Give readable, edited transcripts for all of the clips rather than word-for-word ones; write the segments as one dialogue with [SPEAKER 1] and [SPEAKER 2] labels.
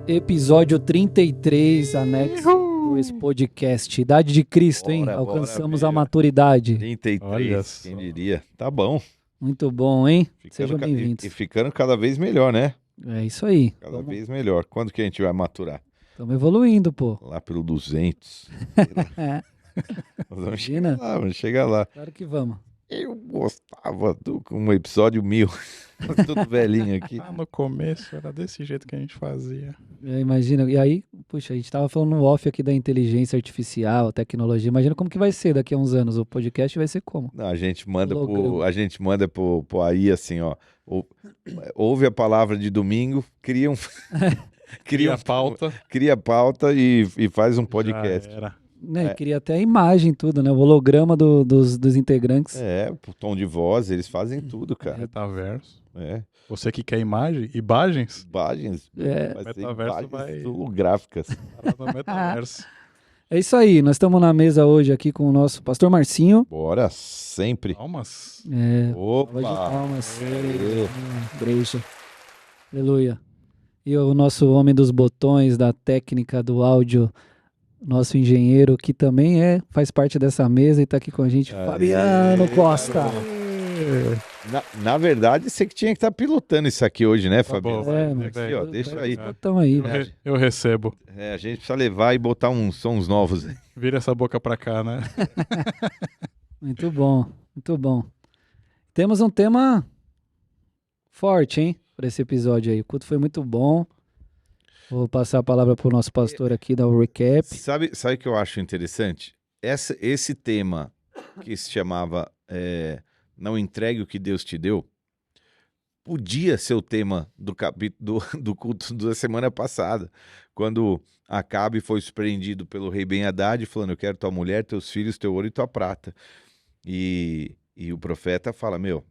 [SPEAKER 1] Episódio 33, anexo esse podcast. Idade de Cristo, hein? Alcançamos a maturidade.
[SPEAKER 2] 33,
[SPEAKER 3] Olha
[SPEAKER 2] quem diria? Tá bom.
[SPEAKER 1] Muito bom, hein? Sejam bem-vindos.
[SPEAKER 2] E ficando cada vez melhor, né?
[SPEAKER 1] É isso aí.
[SPEAKER 2] Cada vez melhor. Quando que a gente vai maturar?
[SPEAKER 1] Estamos evoluindo, pô.
[SPEAKER 2] Lá pelo 200.
[SPEAKER 1] É,
[SPEAKER 2] Vamos
[SPEAKER 1] imagina.
[SPEAKER 2] chegar lá.
[SPEAKER 1] Claro que vamos.
[SPEAKER 2] Eu gostava do um episódio 1000. Tudo velhinho aqui.
[SPEAKER 3] Ah, no começo era desse jeito que a gente fazia.
[SPEAKER 1] Imagina. E aí, puxa, a gente tava falando no off aqui da inteligência artificial, tecnologia. Imagina como que vai ser daqui a uns anos. O podcast vai ser como?
[SPEAKER 2] Não, a gente manda
[SPEAKER 1] Holograma.
[SPEAKER 2] pro aí assim, ó. Ouve a palavra de domingo, cria
[SPEAKER 3] Cria pauta.
[SPEAKER 2] cria pauta e faz um podcast.
[SPEAKER 3] Já era.
[SPEAKER 1] Né? Queria até a imagem, tudo, né? O holograma dos integrantes.
[SPEAKER 2] É, o tom de voz, eles fazem tudo, cara.
[SPEAKER 3] Metaverso.
[SPEAKER 2] É.
[SPEAKER 3] Você que quer imagens?
[SPEAKER 2] Imagens,
[SPEAKER 1] É.
[SPEAKER 2] vai ser
[SPEAKER 3] Metaverso
[SPEAKER 2] imagens
[SPEAKER 3] vai-
[SPEAKER 2] holográficas.
[SPEAKER 3] Tá no metaverso.
[SPEAKER 1] É isso aí. Nós estamos na mesa hoje aqui com o nosso pastor Marcinho.
[SPEAKER 2] Bora, sempre.
[SPEAKER 3] Palmas.
[SPEAKER 1] É, salva de
[SPEAKER 2] Opa!
[SPEAKER 1] palmas.
[SPEAKER 2] Aê.
[SPEAKER 1] Igreja. Aleluia. E o nosso homem dos botões, da técnica do áudio, nosso engenheiro, que também faz parte dessa mesa e está aqui com a gente,
[SPEAKER 2] Aê,
[SPEAKER 1] Fabiano Costa.
[SPEAKER 2] Na verdade, você que tinha que estar pilotando isso aqui hoje, né,
[SPEAKER 3] Tá
[SPEAKER 2] Fabiano?
[SPEAKER 3] bom,
[SPEAKER 1] É,
[SPEAKER 3] vai,
[SPEAKER 1] mas
[SPEAKER 3] vai.
[SPEAKER 2] Aqui, ó, deixa aí.
[SPEAKER 1] Então aí,
[SPEAKER 3] Eu, eu recebo.
[SPEAKER 2] É, a gente precisa levar e botar uns sons novos.
[SPEAKER 3] Vira essa boca pra cá, né?
[SPEAKER 1] muito bom, muito bom. Temos um tema forte, hein, para esse episódio aí. O culto foi muito bom. Vou passar a palavra para o nosso pastor aqui, dar o recap.
[SPEAKER 2] Sabe o que eu acho interessante? Esse tema que se chamava Não Entregue o que Deus te deu, podia ser o tema do culto da semana passada, quando Acabe foi surpreendido pelo rei Ben-Hadad, falando, eu quero tua mulher, teus filhos, teu ouro e tua prata. E o profeta fala, meu,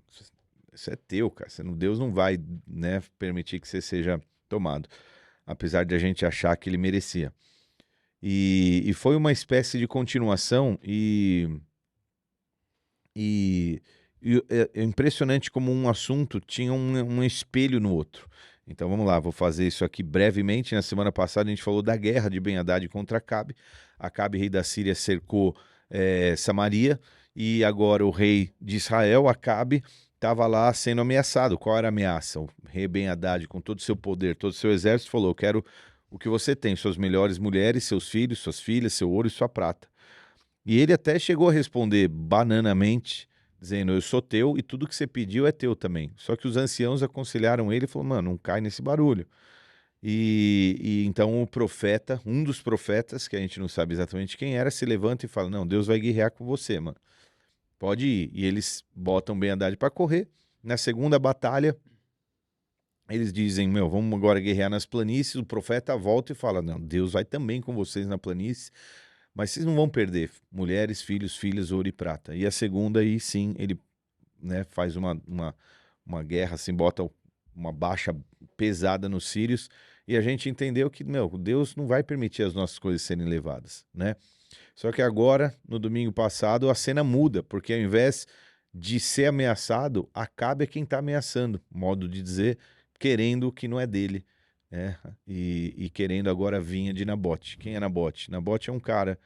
[SPEAKER 2] isso é teu, cara, Deus não vai, né, permitir que você seja tomado, apesar de a gente achar que ele merecia. E foi uma espécie de continuação é impressionante como um assunto tinha um espelho no outro. Então vamos lá, vou fazer isso aqui brevemente. Na semana passada a gente falou da guerra de Ben-Hadad contra Acabe. Acabe, rei da Síria, cercou Samaria e agora o rei de Israel, Acabe, estava lá sendo ameaçado. Qual era a ameaça? O rei Ben-Hadad, com todo o seu poder, todo o seu exército, falou, eu quero o que você tem, suas melhores mulheres, seus filhos, suas filhas, seu ouro e sua prata. E ele até chegou a responder bananamente, dizendo, eu sou teu e tudo que você pediu é teu também. Só que os anciãos aconselharam ele e falaram, mano, não cai nesse barulho. E então o profeta, um dos profetas, que a gente não sabe exatamente quem era, se levanta e fala, não, Deus vai guerrear com você, mano. Pode ir. E eles botam Ben-Hadad para correr. Na segunda batalha, eles dizem, meu, vamos agora guerrear nas planícies. O profeta volta e fala, não, Deus vai também com vocês na planície, mas vocês não vão perder mulheres, filhos, filhas, ouro e prata. E a segunda, aí sim, ele, né, faz uma guerra, assim, bota uma baixa pesada nos sírios, e a gente entendeu que, meu, Deus não vai permitir as nossas coisas serem levadas, né? Só que agora, no domingo passado, a cena muda, porque ao invés de ser ameaçado, Acabe é quem está ameaçando, modo de dizer, querendo o que não é dele, né? E querendo agora a vinha de Nabote. Quem é Nabote? Nabote é um cara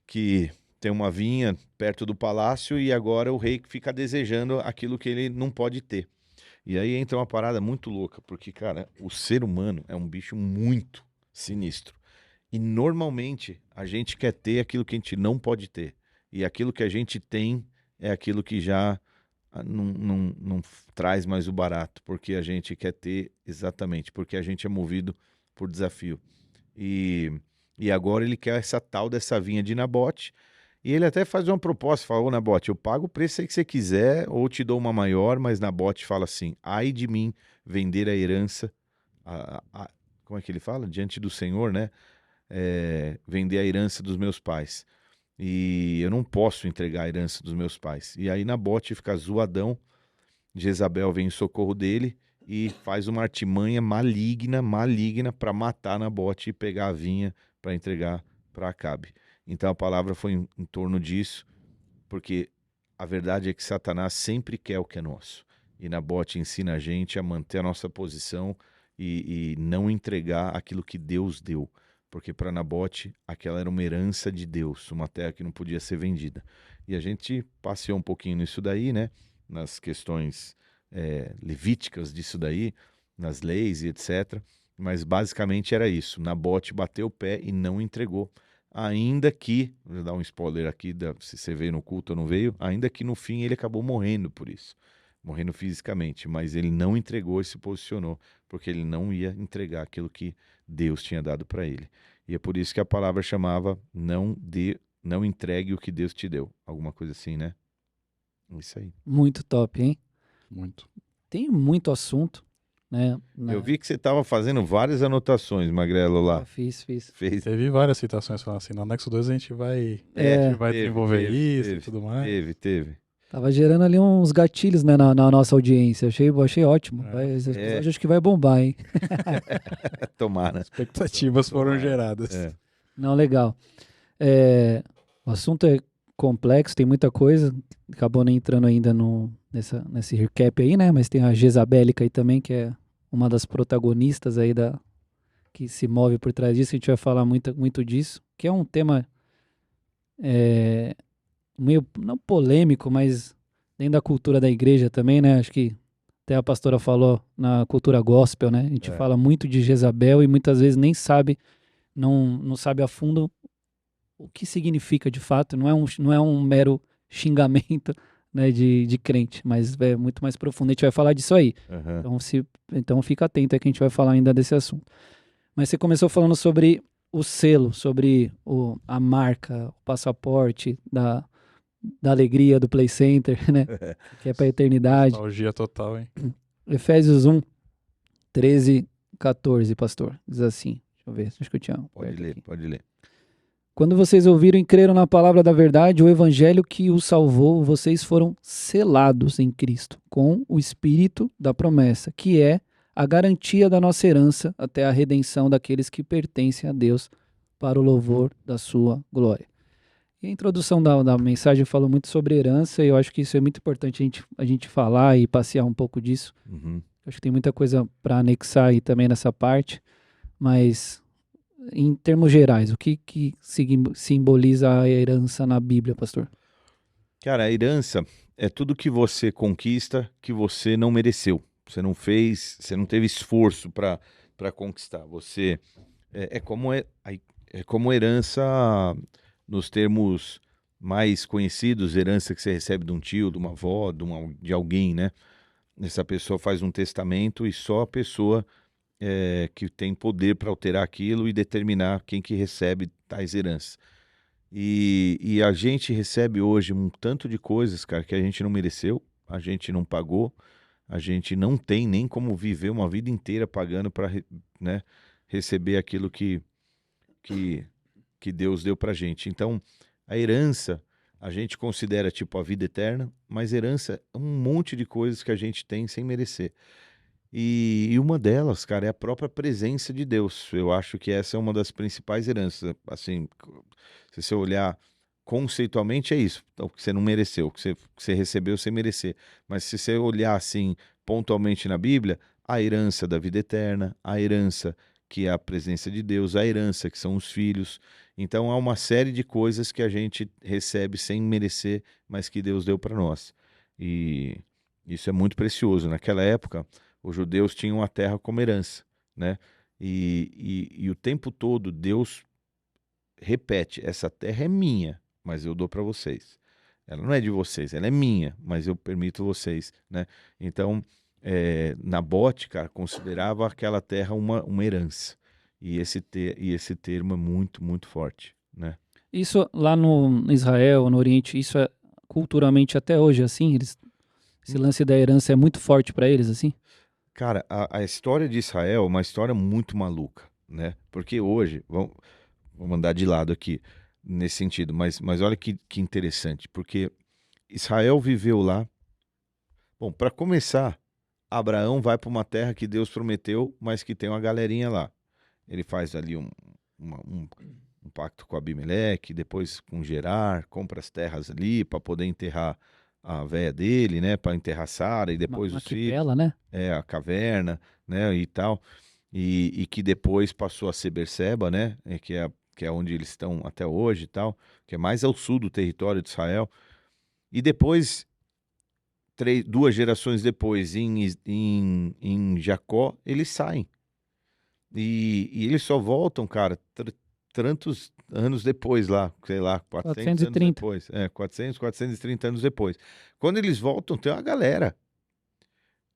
[SPEAKER 2] que tem uma vinha perto do palácio e agora o rei fica desejando aquilo que ele não pode ter. E aí entra uma parada muito louca, porque, cara, o ser humano é um bicho muito sinistro. E normalmente a gente quer ter aquilo que a gente não pode ter. E aquilo que a gente tem é aquilo que já não traz mais o barato, porque a gente quer ter exatamente, porque a gente é movido por desafio. E agora ele quer essa tal dessa vinha de Nabote, e ele até faz uma proposta, fala, ô Nabote, eu pago o preço aí que você quiser, ou te dou uma maior, mas Nabote fala assim, ai de mim vender a herança, como é que ele fala? Diante do Senhor, né? Vender a herança dos meus pais. E eu não posso entregar a herança dos meus pais. E aí Nabote fica zoadão, Jezabel vem em socorro dele e faz uma artimanha maligna para matar Nabote e pegar a vinha para entregar para Acabe. Então a palavra foi em torno disso, porque a verdade é que Satanás sempre quer o que é nosso. E Nabote ensina a gente a manter a nossa posição e não entregar aquilo que Deus deu. Porque para Nabote, aquela era uma herança de Deus, uma terra que não podia ser vendida. E a gente passeou um pouquinho nisso daí, né? Nas questões levíticas disso daí, nas leis e etc. Mas basicamente era isso. Nabote bateu o pé e não entregou. Ainda que, vou dar um spoiler aqui, se você veio no culto ou não veio, ainda que no fim ele acabou morrendo por isso. Morrendo fisicamente, mas ele não entregou e se posicionou, porque ele não ia entregar aquilo que Deus tinha dado para ele. E é por isso que a palavra chamava não entregue o que Deus te deu. Alguma coisa assim, né? Isso aí.
[SPEAKER 1] Muito top, hein?
[SPEAKER 3] Muito.
[SPEAKER 1] Tem muito assunto, né?
[SPEAKER 2] Eu vi que você estava fazendo várias anotações, Magrelo, lá.
[SPEAKER 1] Fiz.
[SPEAKER 2] Fez.
[SPEAKER 3] Teve várias citações falando assim, no anexo 2 a gente vai desenvolver isso e tudo mais.
[SPEAKER 2] Teve.
[SPEAKER 1] Tava gerando ali uns gatilhos, né, na nossa audiência. Achei ótimo. Esse episódio acho que vai bombar, hein?
[SPEAKER 2] Tomara.
[SPEAKER 3] Expectativas foram geradas.
[SPEAKER 1] Não, legal. O assunto é complexo, tem muita coisa. Acabou nem entrando ainda nesse recap aí, né? Mas tem a Jezabélica aí também, que é uma das protagonistas aí que se move por trás disso. A gente vai falar muito disso, que é um tema meio, não polêmico, mas dentro da cultura da igreja também, né? Acho que até a pastora falou na cultura gospel, né? A gente fala muito de Jezabel e muitas vezes nem sabe, não sabe a fundo o que significa de fato. Não é um mero xingamento, né, de crente, mas é muito mais profundo. A gente vai falar disso aí. Então fica atento aí que a gente vai falar ainda desse assunto. Mas você começou falando sobre o selo, sobre a marca, o passaporte da alegria do Play Center, né? Que é para a eternidade.
[SPEAKER 3] Nostalgia total, hein?
[SPEAKER 1] Efésios 1, 13, 14, pastor. Diz assim. Deixa eu ver, acho que eu tinha.
[SPEAKER 2] Pode ler.
[SPEAKER 1] Quando vocês ouviram e creram na palavra da verdade, o evangelho que os salvou, vocês foram selados em Cristo, com o Espírito da promessa, que é a garantia da nossa herança até a redenção daqueles que pertencem a Deus para o louvor da sua glória. E a introdução da mensagem falou muito sobre herança e eu acho que isso é muito importante a gente falar e passear um pouco disso. Acho que tem muita coisa para anexar aí também nessa parte, mas em termos gerais, o que simboliza a herança na Bíblia, pastor?
[SPEAKER 2] Cara, a herança é tudo que você conquista que você não mereceu. Você não fez, você não teve esforço para conquistar. Você é como herança nos termos mais conhecidos, herança que você recebe de um tio, de uma avó, de alguém, né? Essa pessoa faz um testamento e só a pessoa que tem poder para alterar aquilo e determinar quem que recebe tais heranças. E a gente recebe hoje um tanto de coisas, cara, que a gente não mereceu, a gente não pagou, a gente não tem nem como viver uma vida inteira pagando para receber aquilo que Deus deu pra gente. Então, a herança, a gente considera tipo a vida eterna, mas herança é um monte de coisas que a gente tem sem merecer. E uma delas, cara, é a própria presença de Deus. Eu acho que essa é uma das principais heranças. Assim, se você olhar conceitualmente, é isso. O que você não mereceu, o que você recebeu sem merecer. Mas se você olhar assim, pontualmente na Bíblia, a herança da vida eterna, a herança que é a presença de Deus, a herança que são os filhos. Então há uma série de coisas que a gente recebe sem merecer, mas que Deus deu para nós. E isso é muito precioso. Naquela época, os judeus tinham a terra como herança, né? E o tempo todo Deus repete, essa terra é minha, mas eu dou para vocês. Ela não é de vocês, ela é minha, mas eu permito vocês, né? Então, Nabote, cara, considerava aquela terra uma herança. E esse termo é muito, muito forte, né?
[SPEAKER 1] Isso lá no Israel, no Oriente, isso é culturalmente até hoje assim? Esse lance da herança é muito forte para eles, assim?
[SPEAKER 2] Cara, a história de Israel é uma história muito maluca, né? Porque hoje, vamos andar de lado aqui nesse sentido, mas olha que interessante, porque Israel viveu lá. Bom, para começar, Abraão vai para uma terra que Deus prometeu, mas que tem uma galerinha lá. Ele faz ali um pacto com Abimeleque, depois com Gerar, compra as terras ali para poder enterrar a véia dele, né? Para enterrar Sara e depois os filhos.
[SPEAKER 1] Maquipela, né?
[SPEAKER 2] A caverna, né? E tal. E que depois passou a ser Berseba, né? Que é onde eles estão até hoje e tal, que é mais ao sul do território de Israel. E depois, 2 gerações depois, em Jacó, eles saem. E eles só voltam, cara, tantos anos depois lá, sei lá, 400 anos depois. 430 anos depois. Quando eles voltam, tem uma galera,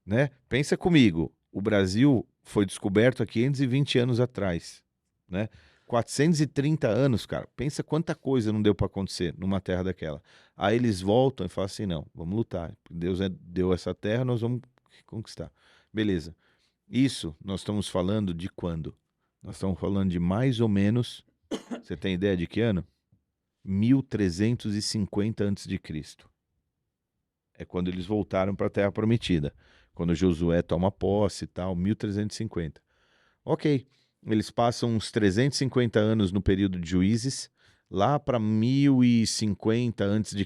[SPEAKER 2] né? Pensa comigo, o Brasil foi descoberto há 520 anos atrás, né? 430 anos, cara. Pensa quanta coisa não deu para acontecer numa terra daquela. Aí eles voltam e falam assim, não, vamos lutar. Deus deu essa terra, nós vamos conquistar. Beleza. Isso nós estamos falando de quando? Nós estamos falando de mais ou menos, você tem ideia de que ano? 1350 a.C. É quando eles voltaram para a Terra Prometida. Quando Josué toma posse e tal, 1350. Ok, eles passam uns 350 anos no período de Juízes. Lá para 1050 a.C.,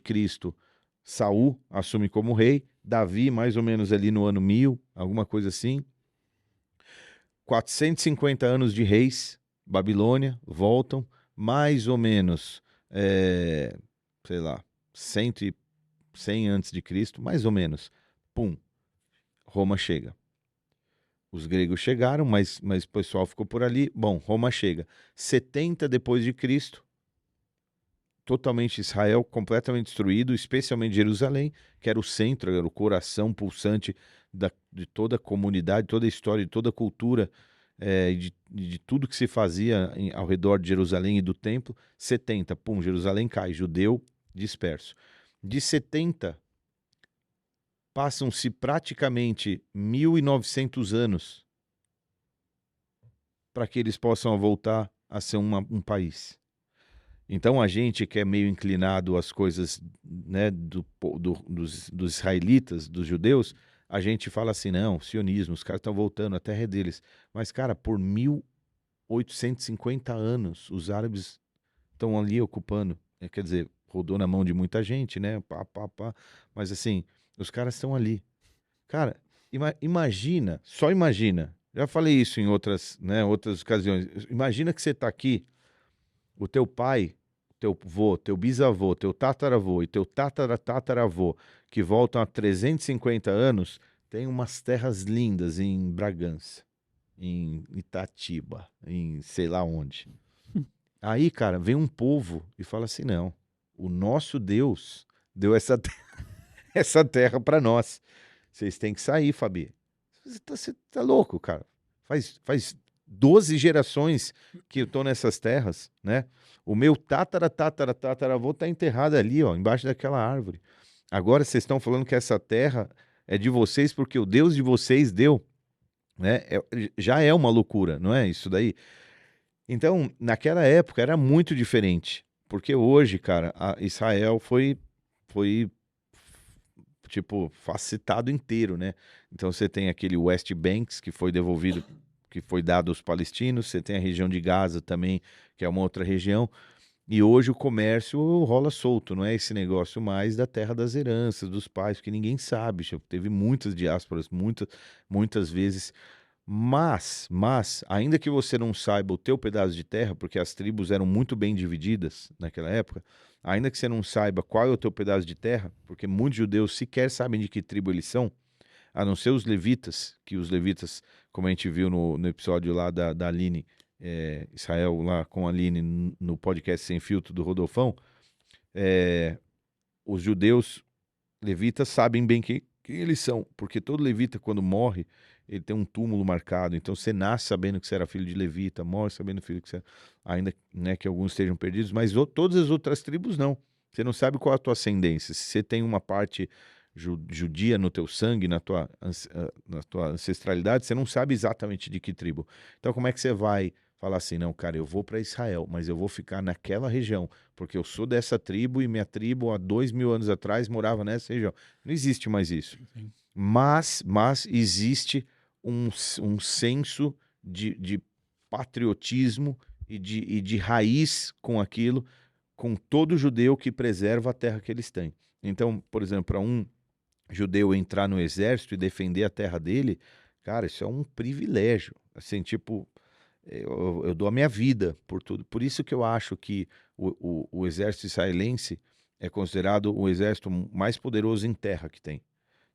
[SPEAKER 2] Saul assume como rei. Davi, mais ou menos ali no ano 1000, alguma coisa assim. 450 anos de reis, Babilônia, voltam, mais ou menos, sei lá, 100 antes de Cristo, mais ou menos, pum, Roma chega. Os gregos chegaram, mas o pessoal ficou por ali. Bom, Roma chega. 70 depois de Cristo, totalmente Israel, completamente destruído, especialmente Jerusalém, que era o centro, era o coração pulsante de toda a comunidade, toda a história, de toda a cultura, de tudo que se fazia ao redor de Jerusalém e do templo. 70, pum, Jerusalém cai, judeu disperso. De 70, passam-se praticamente 1900 anos para que eles possam voltar a ser um país. Então a gente que é meio inclinado às coisas, né, dos israelitas, dos judeus, a gente fala assim, não, sionismo, os caras estão voltando, a terra é deles. Mas, cara, por 1850 anos, os árabes estão ali ocupando. Quer dizer, rodou na mão de muita gente, né? Mas assim, os caras estão ali. Cara, imagina, só imagina. Já falei isso em outras ocasiões. Imagina que você está aqui, o teu pai, teu avô, teu bisavô, teu tataravô e teu tataravô, que voltam há 350 anos, tem umas terras lindas em Bragança, em Itatiba, em sei lá onde. Aí, cara, vem um povo e fala assim, não, o nosso Deus deu essa terra para nós. Vocês têm que sair, Fabi. Você tá louco, cara. Faz 12 gerações que eu tô nessas terras, né? O meu tataravô tá enterrado ali, ó, embaixo daquela árvore. Agora vocês estão falando que essa terra é de vocês porque o Deus de vocês deu, né? Já é uma loucura, não é isso daí? Então, naquela época era muito diferente, porque hoje, cara, Israel foi tipo, facetado inteiro, né? Então você tem aquele West Banks que foi devolvido, que foi dado aos palestinos, você tem a região de Gaza também, que é uma outra região, e hoje o comércio rola solto, não é esse negócio mais da terra das heranças, dos pais, que ninguém sabe, teve muitas diásporas, muitas vezes, mas, ainda que você não saiba o teu pedaço de terra, porque as tribos eram muito bem divididas naquela época, ainda que você não saiba qual é o teu pedaço de terra, porque muitos judeus sequer sabem de que tribo eles são, a não ser os levitas, que os levitas, como a gente viu no episódio lá da Aline, Israel lá com a Aline no podcast Sem Filtro do Rodolfão, os judeus levitas sabem bem quem eles são, porque todo levita quando morre, ele tem um túmulo marcado, então você nasce sabendo que você era filho de levita, morre sabendo filho que você era, ainda, né, que alguns estejam perdidos, mas todas as outras tribos não. Você não sabe qual é a tua ascendência. Se você tem uma parte judia no teu sangue, na tua ancestralidade, você não sabe exatamente de que tribo. Então como é que você vai falar assim, não, cara, eu vou para Israel, mas eu vou ficar naquela região, porque eu sou dessa tribo e minha tribo há 2000 anos atrás morava nessa região. Não existe mais isso.
[SPEAKER 3] Sim.
[SPEAKER 2] Mas existe um senso de patriotismo e de raiz com aquilo, com todo judeu que preserva a terra que eles têm. Então, por exemplo, para um judeu entrar no exército e defender a terra dele, cara, isso é um privilégio. Assim, tipo, eu dou a minha vida por tudo. Por isso que eu acho que o exército israelense é considerado o exército mais poderoso em terra que tem.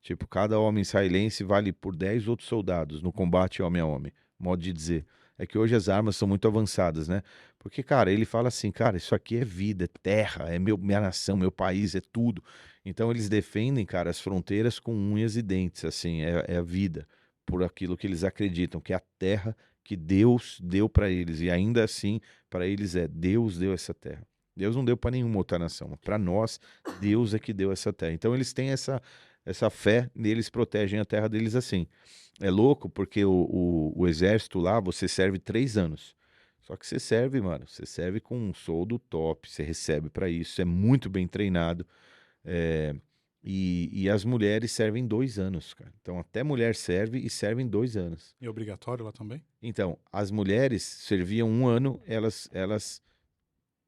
[SPEAKER 2] Tipo, cada homem israelense vale por 10 outros soldados no combate homem a homem, modo de dizer. É que hoje as armas são muito avançadas, né? Porque, cara, ele fala assim, cara, isso aqui é vida, é terra, é minha nação, meu país, é tudo. Então eles defendem, cara, as fronteiras com unhas e dentes, assim, é a vida, por aquilo que eles acreditam, que é a terra que Deus deu para eles. E ainda assim, para eles Deus deu essa terra. Deus não deu para nenhuma outra nação. Para nós, Deus é que deu essa terra. Então eles têm essa fé neles, protegem a terra deles assim. É louco porque o exército lá, você serve 3 anos. Só que você serve, mano, você serve com um soldo top, você recebe para isso, é muito bem treinado. E as mulheres servem 2 anos, cara. Então até mulher serve e servem 2 anos.
[SPEAKER 3] E obrigatório lá também?
[SPEAKER 2] Então, as mulheres serviam 1 ano,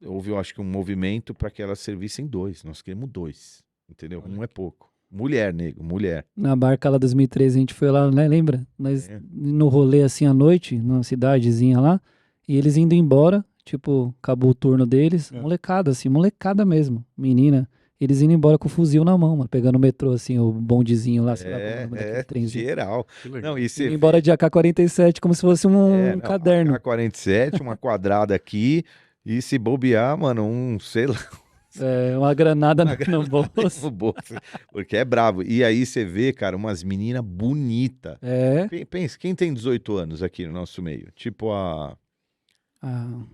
[SPEAKER 2] houve, eu acho que um movimento para que elas servissem 2. Nós queremos 2, entendeu?
[SPEAKER 3] Olha.
[SPEAKER 2] 1 é pouco. Mulher, nego, mulher.
[SPEAKER 1] Na barca lá 2013 a gente foi lá, né? Lembra? Nós no rolê assim à noite, numa cidadezinha lá, e eles indo embora, tipo, acabou o turno deles, molecada assim, molecada mesmo, menina, eles indo embora com o fuzil na mão, mano, pegando o metrô assim, o bondezinho lá, sei lá, qual é o nome daquele trenzinho.
[SPEAKER 2] Geral. Não, e
[SPEAKER 1] indo embora de AK-47 como se fosse um caderno.
[SPEAKER 2] AK-47, uma quadrada aqui, e se bobear, mano, sei lá.
[SPEAKER 1] Uma granada no bolso.
[SPEAKER 2] No bolso. Porque é bravo. E aí você vê, cara, umas meninas bonitas. Pensa, quem tem 18 anos aqui no nosso meio? Tipo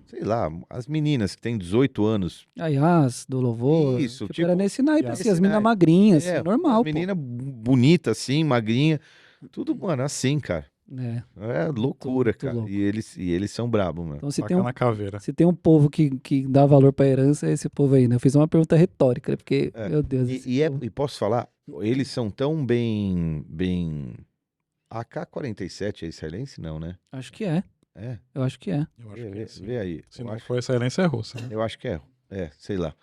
[SPEAKER 2] sei lá, as meninas que têm 18 anos.
[SPEAKER 1] A Yas, do Louvor.
[SPEAKER 2] Isso,
[SPEAKER 1] tipo, era nesse naipe, assim, as meninas magrinhas, assim, normal,
[SPEAKER 2] menina bonita, assim, magrinha. Tudo, mano, assim, cara. É loucura, muito cara. Louco. E eles são brabos, mano.
[SPEAKER 1] Então,
[SPEAKER 3] caveira.
[SPEAKER 1] Se tem um povo que dá valor pra herança, é esse povo aí, né? Eu fiz uma pergunta retórica, porque, meu Deus.
[SPEAKER 2] E posso falar, eles são tão bem... AK-47 é israelense? Não, né?
[SPEAKER 1] Acho que é. Eu acho que é.
[SPEAKER 3] Eu acho que é.
[SPEAKER 2] Vê aí.
[SPEAKER 3] Se não for israelense, é russa. Né?
[SPEAKER 2] Eu acho que sei lá.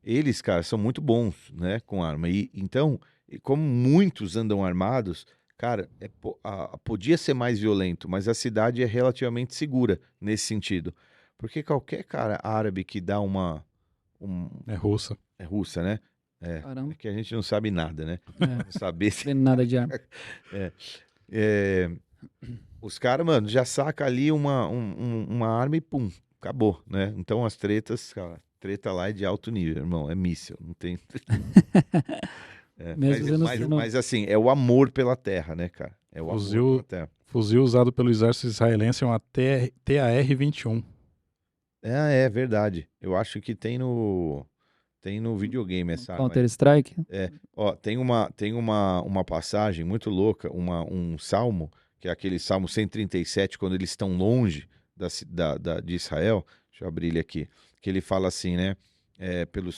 [SPEAKER 2] Eles, cara, são muito bons, né, com arma. Então, como muitos andam armados... Cara, podia ser mais violento, mas a cidade é relativamente segura nesse sentido. Porque qualquer cara árabe que dá
[SPEAKER 3] É russa.
[SPEAKER 2] É russa, né? É que a gente não sabe nada, né? Não saber se...
[SPEAKER 1] Não tem nada de arma.
[SPEAKER 2] Os caras, mano, já saca ali uma arma e pum, acabou, né? Então as tretas, cara, treta lá é de alto nível, irmão. É míssil, não tem... Mas assim, é o amor pela terra, né, cara? É o amor pela terra.
[SPEAKER 3] Fuzil usado pelo exército israelense é uma TAR-21.
[SPEAKER 2] É verdade. Eu acho que tem no videogame essa arma.
[SPEAKER 1] Counter-Strike?
[SPEAKER 2] Ó, tem uma passagem muito louca, um salmo, que é aquele salmo 137, quando eles estão longe de Israel. Deixa eu abrir ele aqui. Que ele fala assim, né?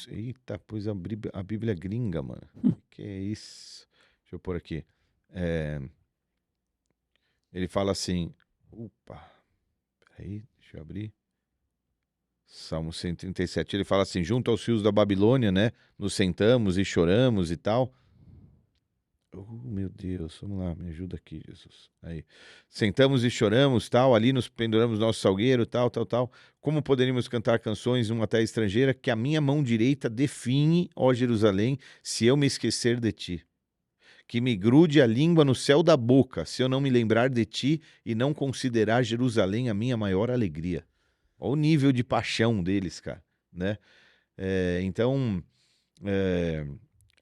[SPEAKER 2] Eita, pôs a Bíblia gringa, mano. Que é isso? Deixa eu pôr aqui. Ele fala assim. Peraí, deixa eu abrir. Salmo 137. Ele fala assim: junto aos rios da Babilônia, né? Nos sentamos e choramos e tal. Meu Deus, vamos lá, me ajuda aqui, Jesus. Aí. Sentamos e choramos, tal, ali nos penduramos nosso salgueiro, tal. Como poderíamos cantar canções numa terra estrangeira que a minha mão direita define, ó Jerusalém, se eu me esquecer de ti? Que me grude a língua no céu da boca, se eu não me lembrar de ti e não considerar Jerusalém a minha maior alegria. Olha o nível de paixão deles, cara, né? Então,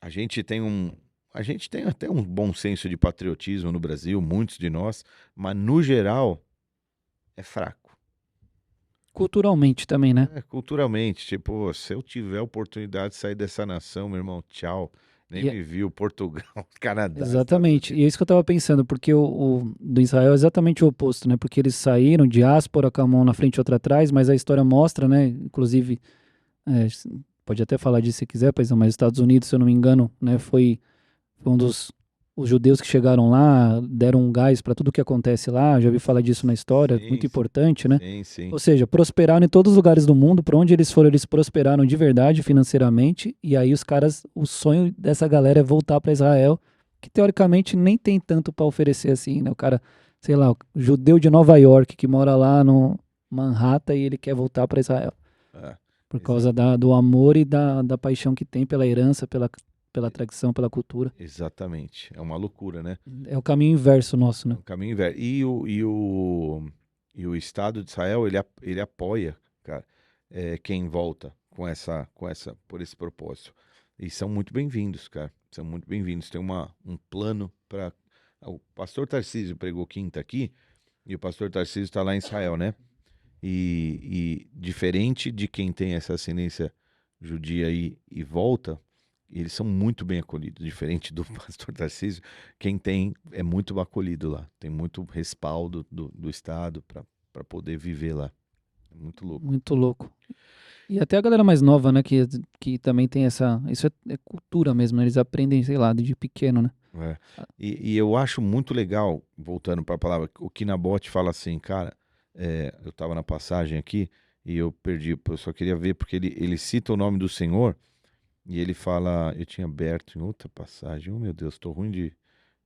[SPEAKER 2] a gente tem até um bom senso de patriotismo no Brasil, muitos de nós, mas no geral é fraco.
[SPEAKER 1] Culturalmente também, né?
[SPEAKER 2] Culturalmente, tipo, se eu tiver a oportunidade de sair dessa nação, meu irmão, tchau. Nem me viu, Portugal, Canadá.
[SPEAKER 1] Exatamente, e é isso que eu tava pensando, porque o do Israel é exatamente o oposto, né? Porque eles saíram, diáspora, com a mão na frente e outra atrás, mas a história mostra, né? Inclusive, pode até falar disso se quiser, mas os Estados Unidos, se eu não me engano, né? Foi Foi um dos os judeus que chegaram lá, deram um gás para tudo que acontece lá. Já ouvi falar disso na história, muito importante, né?
[SPEAKER 2] Sim.
[SPEAKER 1] Ou seja, prosperaram em todos os lugares do mundo. Para onde eles foram, eles prosperaram de verdade financeiramente. E aí os caras, o sonho dessa galera é voltar para Israel, que teoricamente nem tem tanto para oferecer assim, né? O cara, sei lá, o judeu de Nova York que mora lá no Manhattan e ele quer voltar para Israel. Por causa do amor e da paixão que tem pela herança, pela tradição, pela cultura.
[SPEAKER 2] Exatamente. É uma loucura, né?
[SPEAKER 1] É o caminho inverso nosso, né?
[SPEAKER 2] É um caminho inverso. E o Estado de Israel, ele apoia, cara, quem volta por esse propósito. E são muito bem-vindos, cara. São muito bem-vindos. Tem um plano para... O pastor Tarcísio pregou quinta aqui, e o pastor Tarcísio está lá em Israel, né? E diferente de quem tem essa ascendência judia e volta, eles são muito bem acolhidos. Diferente do pastor Tarcísio, quem tem é muito acolhido lá. Tem muito respaldo do Estado para poder viver lá. É muito louco.
[SPEAKER 1] Muito louco. E até a galera mais nova, né, que também tem essa... Isso é cultura mesmo, né? Eles aprendem, sei lá, desde pequeno, né?
[SPEAKER 2] E eu acho muito legal, voltando para a palavra, o Kinabote fala assim, cara, eu estava na passagem aqui e eu perdi, eu só queria ver, porque ele cita o nome do Senhor e ele fala, eu tinha aberto em outra passagem, oh meu Deus, estou ruim de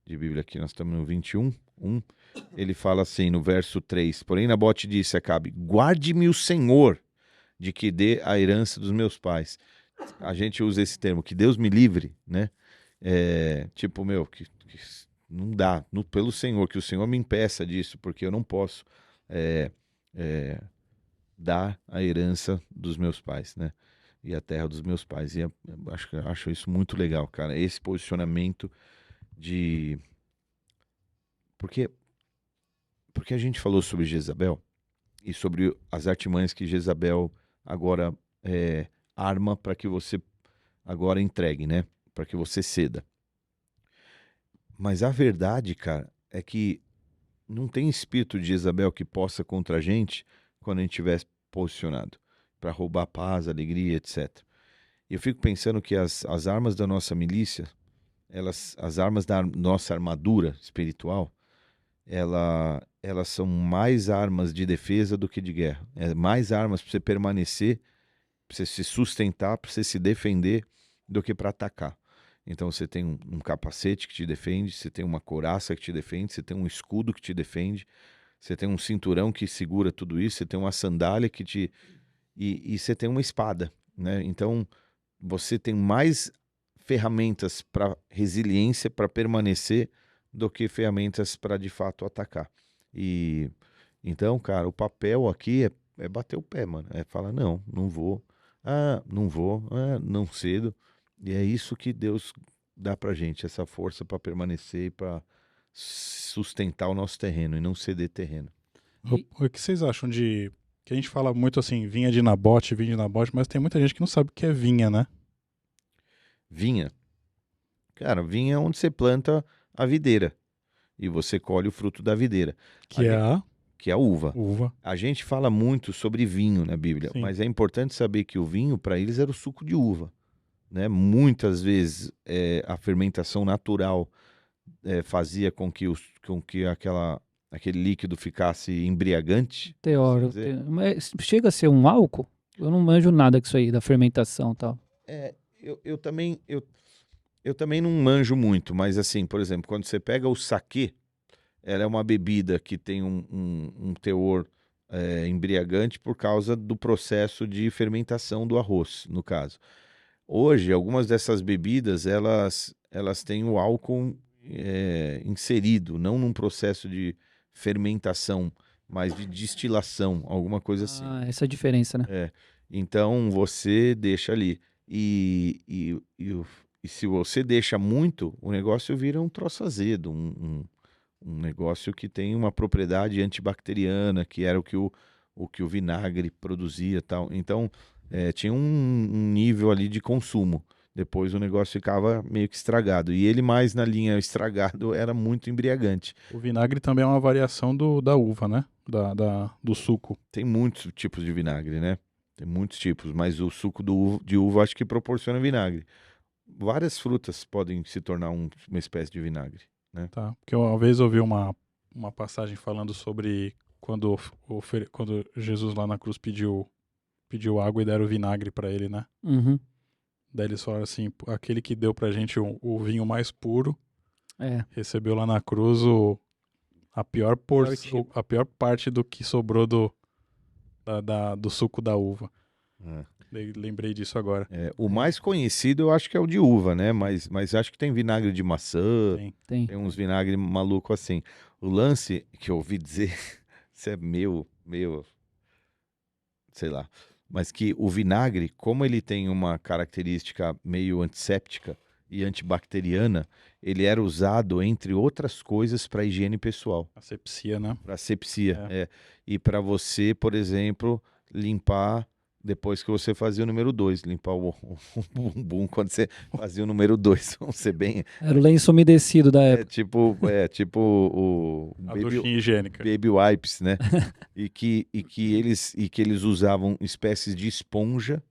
[SPEAKER 2] Bíblia aqui, nós estamos no 21, ele fala assim, no verso 3, porém Nabote disse a Acabe, guarde-me o Senhor de que dê a herança dos meus pais. A gente usa esse termo, que Deus me livre, né? Tipo, que não dá, pelo Senhor, que o Senhor me impeça disso, porque eu não posso dar a herança dos meus pais, né? E a terra dos meus pais. E acho isso muito legal, cara. Esse posicionamento de... Porque a gente falou sobre Jezabel e sobre as artimanhas que Jezabel agora arma para que você agora entregue, né? Para que você ceda. Mas a verdade, cara, é que não tem espírito de Jezabel que possa contra a gente quando a gente estiver posicionado para roubar paz, alegria, etc. E eu fico pensando que as armas da nossa milícia, as armas da nossa armadura espiritual, elas são mais armas de defesa do que de guerra. É mais armas para você permanecer, para você se sustentar, para você se defender, do que para atacar. Então você tem um capacete que te defende, você tem uma couraça que te defende, você tem um escudo que te defende, você tem um cinturão que segura tudo isso, você tem uma sandália que te... E você tem uma espada, né? Então você tem mais ferramentas para resiliência, para permanecer, do que ferramentas para de fato atacar. E então, cara, o papel aqui é bater o pé, mano. É falar, não vou. Não vou. Não cedo. E é isso que Deus dá pra gente, essa força para permanecer e para sustentar o nosso terreno e não ceder terreno.
[SPEAKER 3] O que vocês acham de... Que a gente fala muito assim, vinha de Nabote, mas tem muita gente que não sabe o que é vinha, né?
[SPEAKER 2] Vinha? Cara, vinha é onde você planta a videira e você colhe o fruto da videira. Que é a uva. A gente fala muito sobre vinho na Bíblia, sim, mas é importante saber que o vinho, para eles, era o suco de uva. Né? Muitas vezes a fermentação natural fazia com que aquele líquido ficasse embriagante.
[SPEAKER 1] Teórico. Mas chega a ser um álcool? Eu não manjo nada disso aí, da fermentação e tal.
[SPEAKER 2] Eu também não manjo muito, mas assim, por exemplo, quando você pega o saquê, ela é uma bebida que tem um teor embriagante por causa do processo de fermentação do arroz, no caso. Hoje, algumas dessas bebidas, elas têm o álcool inserido, não num processo de fermentação, mas de destilação, alguma coisa assim.
[SPEAKER 1] Essa é a diferença, né?
[SPEAKER 2] Então, você deixa ali. E se você deixa muito, o negócio vira um troço azedo, um negócio que tem uma propriedade antibacteriana, que era o que o vinagre produzia, tal. Então, tinha um nível ali de consumo. Depois o negócio ficava meio que estragado. E ele mais na linha estragado era muito embriagante.
[SPEAKER 3] O vinagre também é uma variação da uva, né? Do suco.
[SPEAKER 2] Tem muitos tipos de vinagre, né? Tem muitos tipos, mas o suco de uva acho que proporciona vinagre. várias frutas podem se tornar uma espécie de vinagre.
[SPEAKER 3] Tá. Porque uma vez eu ouvi uma passagem falando sobre quando Jesus lá na cruz pediu água e deram vinagre pra ele, né?
[SPEAKER 1] Uhum.
[SPEAKER 3] Daí eles falaram assim, aquele que deu pra gente o vinho mais puro, recebeu lá na cruz a pior parte do que sobrou do suco da uva. Lembrei disso agora.
[SPEAKER 2] O mais conhecido eu acho que é o de uva, né? Mas acho que tem vinagre de maçã,
[SPEAKER 1] Tem.
[SPEAKER 2] tem uns vinagre maluco assim. O lance que eu ouvi dizer, isso é meio, sei lá, mas que o vinagre, como ele tem uma característica meio antisséptica e antibacteriana, ele era usado, entre outras coisas, para higiene pessoal.
[SPEAKER 3] Asepsia, né?
[SPEAKER 2] Para asepsia, E para você, por exemplo, limpar depois que você fazia o número 2, limpar o bumbum quando você fazia o número 2, vamos ser bem...
[SPEAKER 1] Era o lenço umedecido da época.
[SPEAKER 2] tipo o
[SPEAKER 3] A duchinha higiênica.
[SPEAKER 2] baby wipes, né? e que eles usavam espécies de esponja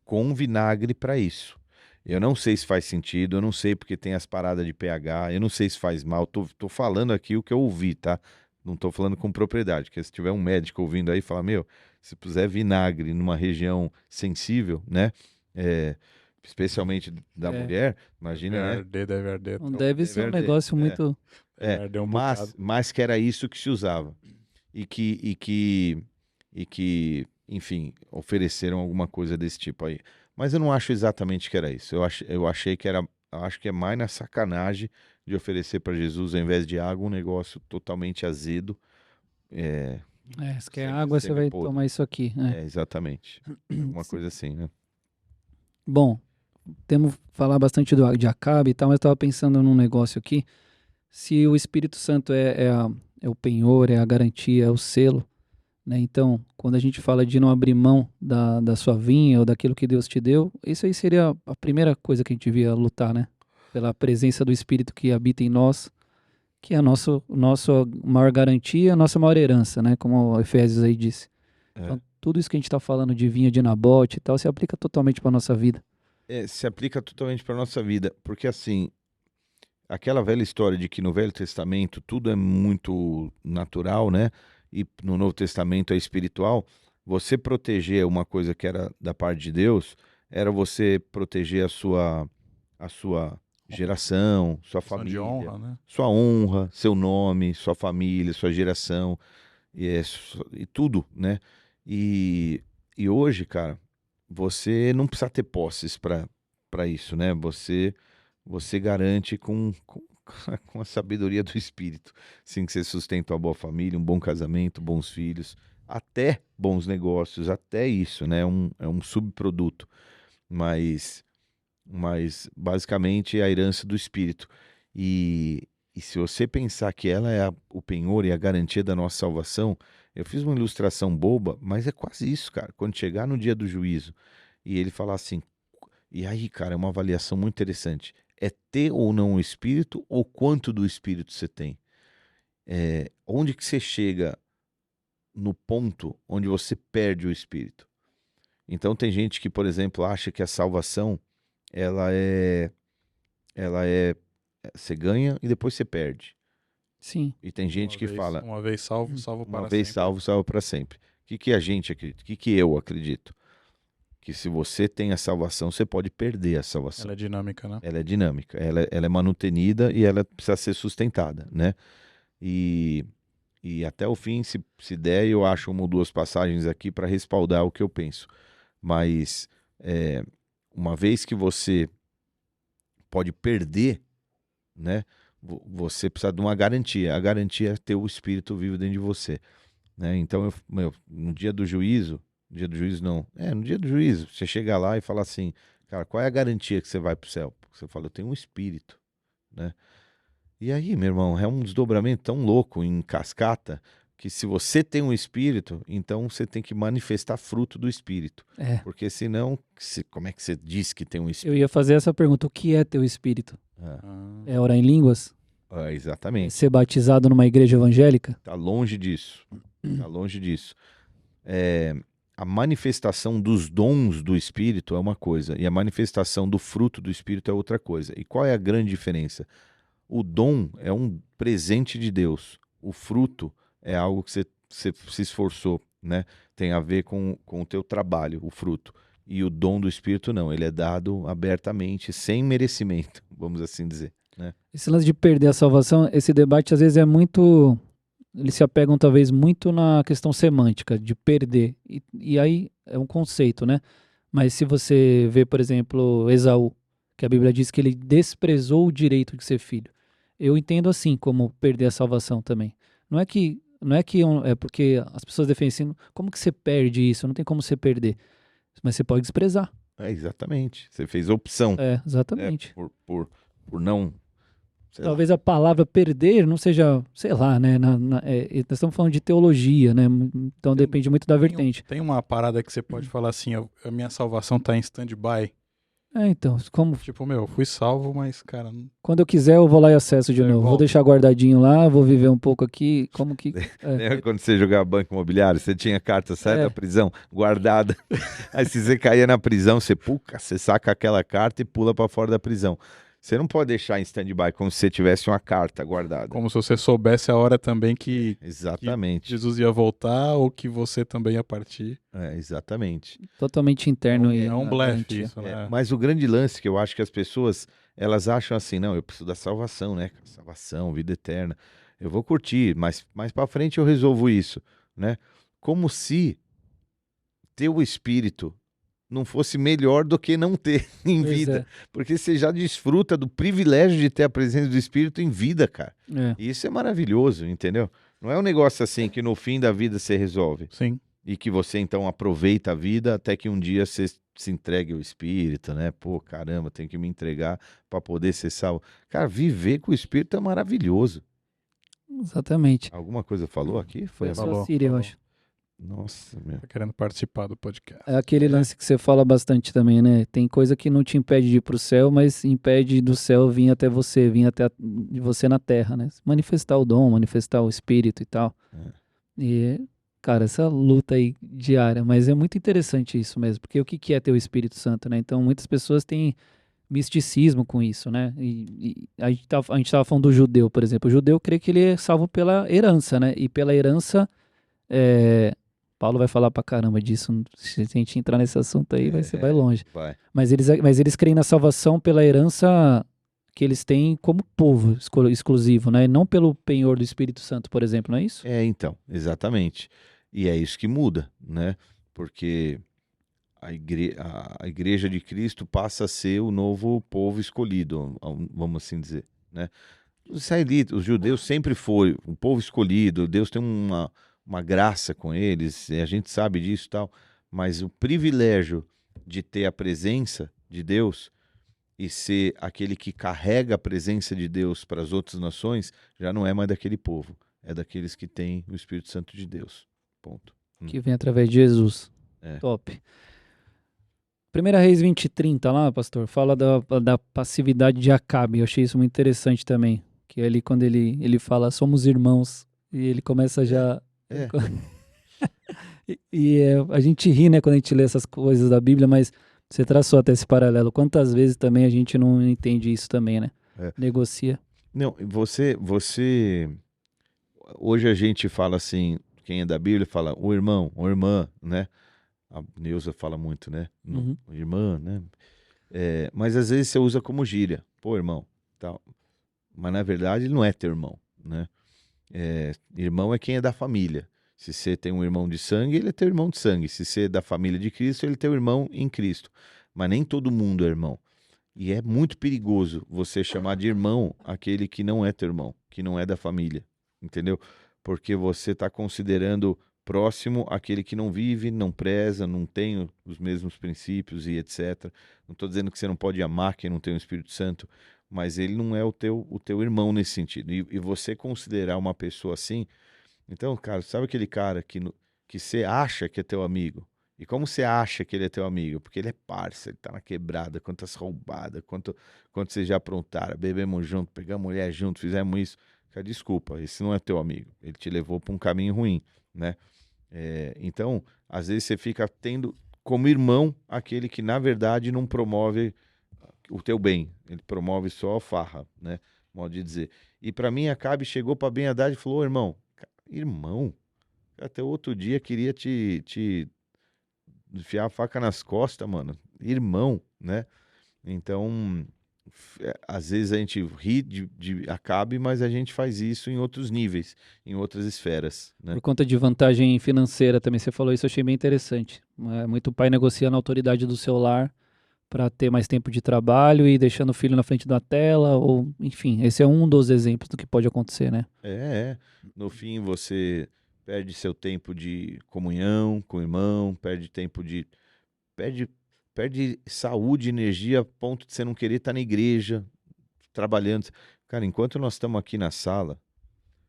[SPEAKER 2] com vinagre para isso. Eu não sei se faz sentido, eu não sei porque tem as paradas de pH, eu não sei se faz mal, tô falando aqui o que eu ouvi, tá? Não tô falando com propriedade, porque se tiver um médico ouvindo aí, fala, se puser vinagre numa região sensível, né? Especialmente da mulher, imagina,
[SPEAKER 3] Deve arder.
[SPEAKER 1] Não deve ser um negócio muito...
[SPEAKER 2] mas que era isso que se usava. E que, enfim, ofereceram alguma coisa desse tipo aí. Mas eu não acho exatamente que era isso. Eu achei que era, acho que é mais na sacanagem de oferecer para Jesus, ao invés de água, um negócio totalmente azedo.
[SPEAKER 1] Se quer água, você vai tomar isso aqui.
[SPEAKER 2] Exatamente. Uma coisa assim, né?
[SPEAKER 1] Bom, temos que falar bastante de Acabe e tal, mas eu estava pensando num negócio aqui. Se o Espírito Santo é o penhor, é a garantia, é o selo, né? Então, quando a gente fala de não abrir mão da sua vinha ou daquilo que Deus te deu, isso aí seria a primeira coisa que a gente devia lutar, né? Pela presença do Espírito que habita em nós, que é a nossa maior garantia, a nossa maior herança, né? Como o Efésios aí disse. Então, tudo isso que a gente está falando de vinha de Nabote e tal, se aplica totalmente para a nossa vida.
[SPEAKER 2] Se aplica totalmente para a nossa vida, porque assim, aquela velha história de que no Velho Testamento tudo é muito natural, né? E no Novo Testamento é espiritual. Você proteger uma coisa que era da parte de Deus, era você proteger a sua geração, sua família,
[SPEAKER 3] de honra, né?
[SPEAKER 2] sua honra, seu nome, sua família, sua geração e tudo, né? E hoje, cara, você não precisa ter posses para isso, né? Você garante com a sabedoria do Espírito, sim, que você sustenta uma boa família, um bom casamento, bons filhos, até bons negócios, até isso, né? É um subproduto, mas basicamente é a herança do Espírito. E se você pensar que ela é o penhor e a garantia da nossa salvação, eu fiz uma ilustração boba, mas é quase isso, cara. Quando chegar no dia do juízo e ele falar assim, e aí, cara, é uma avaliação muito interessante. É ter ou não o Espírito, ou quanto do Espírito você tem? Onde que você chega no ponto onde você perde o Espírito? Então tem gente que, por exemplo, acha que a salvação ela é você ganha e depois você perde.
[SPEAKER 1] Sim.
[SPEAKER 2] E tem gente que fala
[SPEAKER 3] uma vez salvo, salvo para sempre.
[SPEAKER 2] Uma vez salvo para sempre. O que a gente acredita? O que eu acredito? Que se você tem a salvação, você pode perder a salvação.
[SPEAKER 3] Ela é dinâmica, né?
[SPEAKER 2] Ela é dinâmica, ela é manutenida e ela precisa ser sustentada, né? E até o fim, se der, eu acho uma ou duas passagens aqui para respaldar o que eu penso. Mas uma vez que você pode perder, né? Você precisa de uma garantia. A garantia é ter o Espírito vivo dentro de você, né? Então, no dia do juízo, você chega lá e fala assim, cara, qual é a garantia que você vai pro céu? Porque você fala, eu tenho um Espírito, né? E aí, meu irmão, é um desdobramento tão louco em cascata que se você tem um Espírito, então você tem que manifestar fruto do Espírito. Porque senão, como é que você diz que tem um Espírito?
[SPEAKER 1] Eu ia fazer essa pergunta, o que é teu Espírito? É orar em línguas?
[SPEAKER 2] Exatamente.
[SPEAKER 1] É ser batizado numa igreja evangélica?
[SPEAKER 2] Tá longe disso. Tá longe disso. a manifestação dos dons do Espírito é uma coisa e a manifestação do fruto do Espírito é outra coisa. E qual é a grande diferença? O dom é um presente de Deus. O fruto é algo que você se esforçou, né? Tem a ver com o teu trabalho, o fruto. E o dom do Espírito não, ele é dado abertamente, sem merecimento, vamos assim dizer, né?
[SPEAKER 1] Esse lance de perder a salvação, esse debate às vezes é muito... Eles se apegam talvez muito na questão semântica, de perder. E aí é um conceito, né? Mas se você vê, por exemplo, Esaú, que a Bíblia diz que ele desprezou o direito de ser filho. Eu entendo assim, como perder a salvação também. Não é porque as pessoas defendem assim, como que você perde isso? Não tem como você perder. Mas você pode desprezar.
[SPEAKER 2] Exatamente. Você fez a opção.
[SPEAKER 1] Exatamente.
[SPEAKER 2] Por não...
[SPEAKER 1] Talvez a palavra perder não seja, sei lá, né? Nós estamos falando de teologia, né? Então depende muito da vertente.
[SPEAKER 3] Tem uma parada que você pode falar assim, a minha salvação tá em stand-by.
[SPEAKER 1] Então, como...
[SPEAKER 3] Tipo, eu fui salvo, mas, cara...
[SPEAKER 1] Quando eu quiser, eu vou lá e acesso de novo. Vou deixar guardadinho lá, vou viver um pouco aqui, como que...
[SPEAKER 2] Lembra quando você jogava banco imobiliário, você tinha carta certa da prisão, guardada. Aí se você caía na prisão, você saca aquela carta e pula pra fora da prisão. Você não pode deixar em stand-by como se você tivesse uma carta guardada.
[SPEAKER 3] Como se você soubesse a hora também que,
[SPEAKER 2] exatamente.
[SPEAKER 3] Que Jesus ia voltar ou que você também ia partir.
[SPEAKER 2] Exatamente.
[SPEAKER 1] Totalmente interno.
[SPEAKER 3] É um blefe isso, né?
[SPEAKER 2] Mas o grande lance que eu acho que as pessoas, elas acham assim, não, eu preciso da salvação, né? Salvação, vida eterna. Eu vou curtir, mas mais pra frente eu resolvo isso, né? Como se ter o Espírito não fosse melhor do que não ter em vida. Porque você já desfruta do privilégio de ter a presença do Espírito em vida, cara. E isso é maravilhoso, entendeu? Não é um negócio assim que no fim da vida você resolve.
[SPEAKER 3] Sim.
[SPEAKER 2] E que você então aproveita a vida até que um dia você se entregue ao Espírito, né? Pô, caramba, tenho que me entregar para poder ser salvo. Cara, viver com o Espírito é maravilhoso.
[SPEAKER 1] Exatamente.
[SPEAKER 2] Alguma coisa falou aqui?
[SPEAKER 1] Foi a Síria, eu acho.
[SPEAKER 2] Nossa, meu.
[SPEAKER 3] Tá querendo participar do podcast.
[SPEAKER 1] É aquele lance que você fala bastante também, né? Tem coisa que não te impede de ir pro céu, mas impede do céu vir até você, vir até você na terra, né? Manifestar o dom, manifestar o espírito e tal. E, cara, essa luta aí diária, mas é muito interessante isso mesmo, porque o que é ter o Espírito Santo, né? Então, muitas pessoas têm misticismo com isso, né? E a gente tava falando do judeu, por exemplo. O judeu crê que ele é salvo pela herança, né? E pela herança... Paulo vai falar pra caramba disso. Se a gente entrar nesse assunto aí, você vai longe. Mas eles creem na salvação pela herança que eles têm como povo exclusivo, né? Não pelo penhor do Espírito Santo, por exemplo, não é isso?
[SPEAKER 2] Então, exatamente. E é isso que muda, né? Porque a igreja de Cristo passa a ser o novo povo escolhido, vamos assim dizer, né? Os israelitas, os judeus sempre foram um povo escolhido, Deus tem uma graça com eles, a gente sabe disso e tal, mas o privilégio de ter a presença de Deus e ser aquele que carrega a presença de Deus para as outras nações, já não é mais daquele povo, é daqueles que têm o Espírito Santo de Deus. Ponto.
[SPEAKER 1] Que vem através de Jesus. Top. 1 Reis 20:30 lá, pastor, fala da passividade de Acabe. Eu achei isso muito interessante também, que é ali quando ele fala, somos irmãos, e ele começa já... a gente ri, né, quando a gente lê essas coisas da Bíblia, mas você traçou até esse paralelo. Quantas vezes também a gente não entende isso também, né? Negocia.
[SPEAKER 2] Não, você... Hoje a gente fala assim, quem é da Bíblia fala o irmão, ou irmã, né? A Neuza fala muito, né? Irmã, né? Mas às vezes você usa como gíria. Pô, irmão, tal. Mas na verdade ele não é teu irmão, né? Irmão é quem é da família. Se você tem um irmão de sangue, ele é teu irmão de sangue. Se você é da família de Cristo, ele é teu irmão em Cristo. Mas nem todo mundo é irmão. E é muito perigoso você chamar de irmão aquele que não é teu irmão, que não é da família, entendeu? Porque você está considerando próximo aquele que não vive, não preza, não tem os mesmos princípios e etc. Não estou dizendo que você não pode amar quem não tem o Espírito Santo, mas ele não é o teu irmão nesse sentido. E você considerar uma pessoa assim... Então, cara, sabe aquele cara que você acha que é teu amigo? E como você acha que ele é teu amigo? Porque ele é parça, ele tá na quebrada, quantas roubadas, quanto vocês já aprontaram, bebemos junto, pegamos mulher junto, fizemos isso. Cara, desculpa, esse não é teu amigo. Ele te levou para um caminho ruim, né? Então, às vezes você fica tendo como irmão aquele que, na verdade, não promove o teu bem. Ele promove só a farra, né? Modo de dizer. E para mim, Acabe chegou para Ben-Hadad e falou, irmão, até outro dia queria te enfiar a faca nas costas, mano. Irmão, né? Então, às vezes a gente ri de Acabe, mas a gente faz isso em outros níveis, em outras esferas, né?
[SPEAKER 1] Por conta de vantagem financeira também, você falou isso, eu achei bem interessante. Muito pai negociando a autoridade do seu lar para ter mais tempo de trabalho e deixando o filho na frente da tela, ou enfim, esse é um dos exemplos do que pode acontecer, né?
[SPEAKER 2] No fim você perde seu tempo de comunhão com o irmão, perde tempo de... Perde saúde, energia, a ponto de você não querer estar na igreja, trabalhando. Cara, enquanto nós estamos aqui na sala,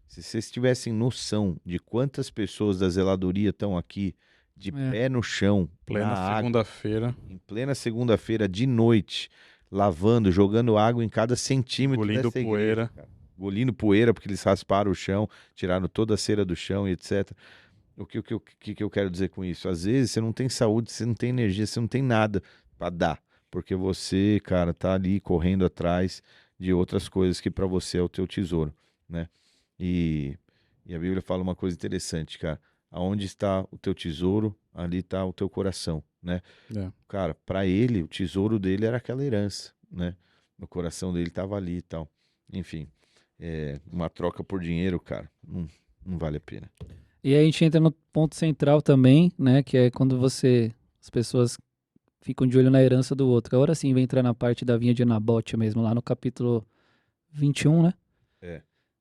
[SPEAKER 2] se vocês tivessem noção de quantas pessoas da zeladoria estão aqui, de pé no chão,
[SPEAKER 3] plena segunda-feira,
[SPEAKER 2] em plena segunda-feira, de noite, lavando, jogando água em cada centímetro
[SPEAKER 3] engolindo
[SPEAKER 2] dessa
[SPEAKER 3] poeira.
[SPEAKER 2] Igreja, engolindo poeira, porque eles rasparam o chão, tiraram toda a cera do chão e etc. O que eu quero dizer com isso? Às vezes você não tem saúde, você não tem energia, você não tem nada para dar, porque você, cara, tá ali correndo atrás de outras coisas que para você é o teu tesouro, né? E a Bíblia fala uma coisa interessante, cara. Aonde está o teu tesouro, ali está o teu coração, né? Cara, para ele, o tesouro dele era aquela herança, né? O coração dele estava ali e tal. Enfim, uma troca por dinheiro, cara, não vale a pena.
[SPEAKER 1] E aí a gente entra no ponto central também, né? Que é quando as pessoas ficam de olho na herança do outro. Agora sim vai entrar na parte da vinha de Nabote mesmo, lá no capítulo 21, né?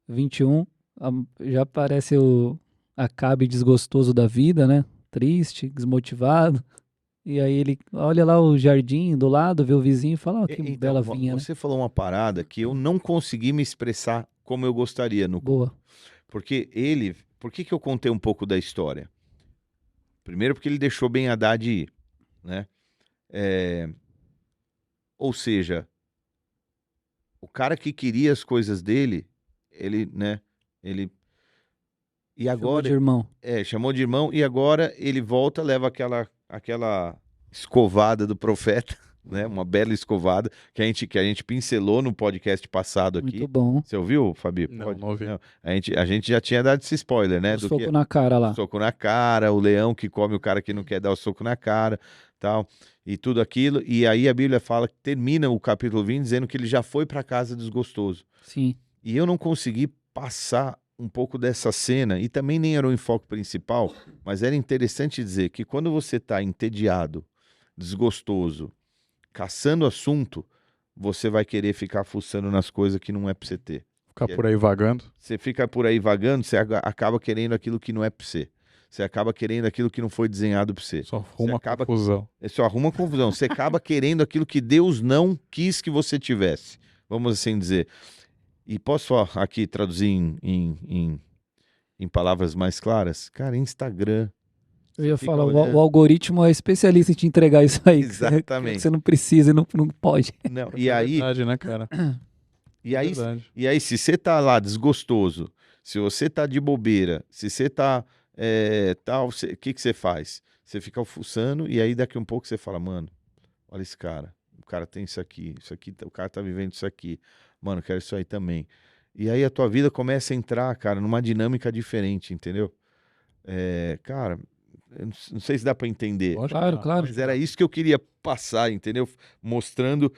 [SPEAKER 1] 21, já aparece o Acabe desgostoso da vida, né? Triste, desmotivado. E aí ele olha lá o jardim do lado, vê o vizinho e fala, que
[SPEAKER 2] então,
[SPEAKER 1] bela vinha,
[SPEAKER 2] você falou uma parada que eu não consegui me expressar como eu gostaria no
[SPEAKER 1] Boa.
[SPEAKER 2] Porque por que eu contei um pouco da história? Primeiro porque ele deixou Ben-Hadad ir, né? Ou seja, o cara que queria as coisas dele, ele, né? E agora,
[SPEAKER 1] chamou de irmão.
[SPEAKER 2] Chamou de irmão e agora ele volta, leva aquela escovada do profeta, né? Uma bela escovada que a gente pincelou no podcast passado aqui.
[SPEAKER 1] Muito bom.
[SPEAKER 2] Você ouviu, Fabi?
[SPEAKER 3] Não ouvi.
[SPEAKER 2] Não. A gente já tinha dado esse spoiler, né?
[SPEAKER 1] O soco na cara lá.
[SPEAKER 2] O soco na cara, o leão que come o cara que não quer dar o soco na cara, tal, e tudo aquilo. E aí a Bíblia fala que termina o capítulo 20 dizendo que ele já foi para casa desgostoso.
[SPEAKER 1] Sim.
[SPEAKER 2] E eu não consegui passar um pouco dessa cena, e também nem era o enfoque principal, mas era interessante dizer que quando você está entediado, desgostoso, caçando assunto, você vai querer ficar fuçando nas coisas que não é pra você ter.
[SPEAKER 3] Ficar por aí vagando.
[SPEAKER 2] Você fica por aí vagando, você acaba querendo aquilo que não é pra você. Você acaba querendo aquilo que não foi desenhado pra você.
[SPEAKER 3] Só arruma confusão.
[SPEAKER 2] Só arruma confusão. Você acaba querendo aquilo que Deus não quis que você tivesse. Vamos assim dizer. E posso aqui traduzir em palavras mais claras? Cara, Instagram.
[SPEAKER 1] Eu ia falar, o algoritmo é especialista em te entregar isso aí.
[SPEAKER 2] Exatamente.
[SPEAKER 1] Que você não precisa e não pode.
[SPEAKER 2] Não, e aí...
[SPEAKER 3] verdade, né, cara?
[SPEAKER 2] E aí, se você tá lá desgostoso, se você tá de bobeira, se você tá tal, o que você faz? Você fica fuçando e aí daqui um pouco você fala, mano, olha esse cara, o cara tem isso aqui, o cara tá vivendo isso aqui, mano, eu quero isso aí também. E aí a tua vida começa a entrar, cara, numa dinâmica diferente, entendeu? Cara, eu não sei se dá pra entender.
[SPEAKER 1] Claro.
[SPEAKER 2] Mas era isso que eu queria passar, entendeu? Mostrando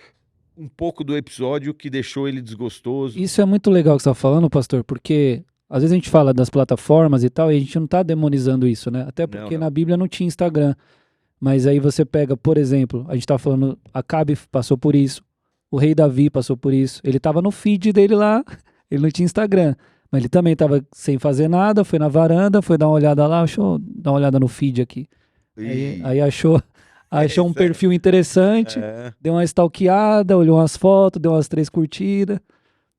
[SPEAKER 2] um pouco do episódio que deixou ele desgostoso.
[SPEAKER 1] Isso é muito legal que você tá falando, pastor, porque às vezes a gente fala das plataformas e tal, e a gente não tá demonizando isso, né? Até porque na Bíblia não tinha Instagram. Mas aí você pega, por exemplo, a gente tá falando, Acabe passou por isso, o rei Davi passou por isso. Ele tava no feed dele lá, ele não tinha Instagram. Mas ele também tava sem fazer nada, foi na varanda, foi dar uma olhada lá, achou, dar uma olhada no feed aqui. Aí achou um perfil interessante, deu uma stalkeada, olhou umas fotos, deu umas 3 curtidas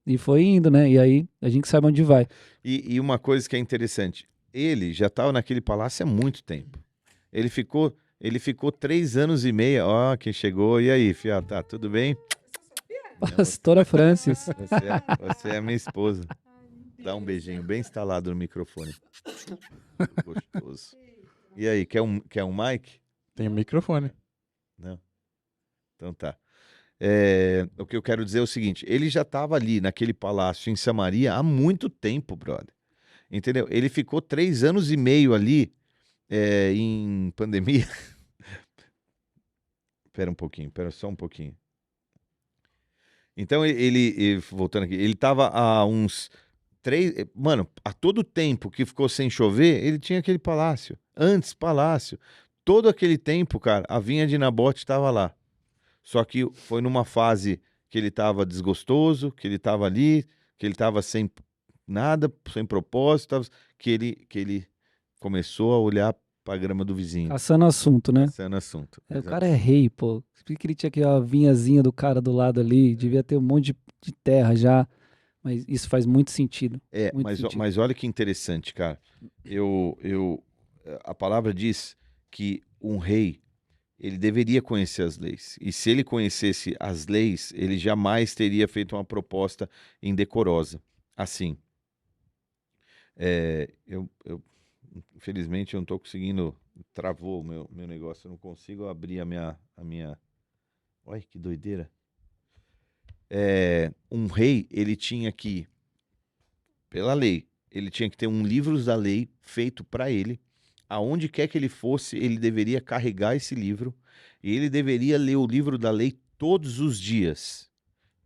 [SPEAKER 1] e foi indo, né? E aí a gente sabe onde vai.
[SPEAKER 2] E uma coisa que é interessante, ele já estava naquele palácio há muito tempo. Ele ficou 3 anos e meio, quem chegou, e aí, fia, tá tudo bem?
[SPEAKER 1] Pastora Francis.
[SPEAKER 2] Você é minha esposa. Dá um beijinho bem instalado no microfone. Gostoso. E aí, quer um mic?
[SPEAKER 3] Tem um microfone.
[SPEAKER 2] Não. Então tá. O que eu quero dizer é o seguinte, ele já estava ali naquele palácio em Samaria há muito tempo, brother. Entendeu? Ele ficou 3 anos e meio ali em pandemia. Espera só um pouquinho. Então voltando aqui, ele estava há uns 3, mano, a todo tempo que ficou sem chover, ele tinha aquele palácio. Antes, palácio. Todo aquele tempo, cara, a vinha de Nabote estava lá. Só que foi numa fase que ele estava desgostoso, que ele estava ali, que ele estava sem nada, sem propósito, que ele começou a olhar para a grama do vizinho.
[SPEAKER 1] Caçando assunto, né?
[SPEAKER 2] Caçando assunto.
[SPEAKER 1] O cara é rei, pô. Por que ele tinha aquela vinhazinha do cara do lado ali? Devia ter um monte de terra já. Mas isso faz muito sentido. Muito sentido.
[SPEAKER 2] Mas olha que interessante, cara. A palavra diz que um rei, ele deveria conhecer as leis. E se ele conhecesse as leis, ele jamais teria feito uma proposta indecorosa. Assim, infelizmente eu não estou conseguindo, travou o meu negócio, eu não consigo abrir a minha... Olha que doideira. Um rei, ele tinha que, pela lei, ele tinha que ter um livro da lei feito para ele. Aonde quer que ele fosse, ele deveria carregar esse livro e ele deveria ler o livro da lei todos os dias.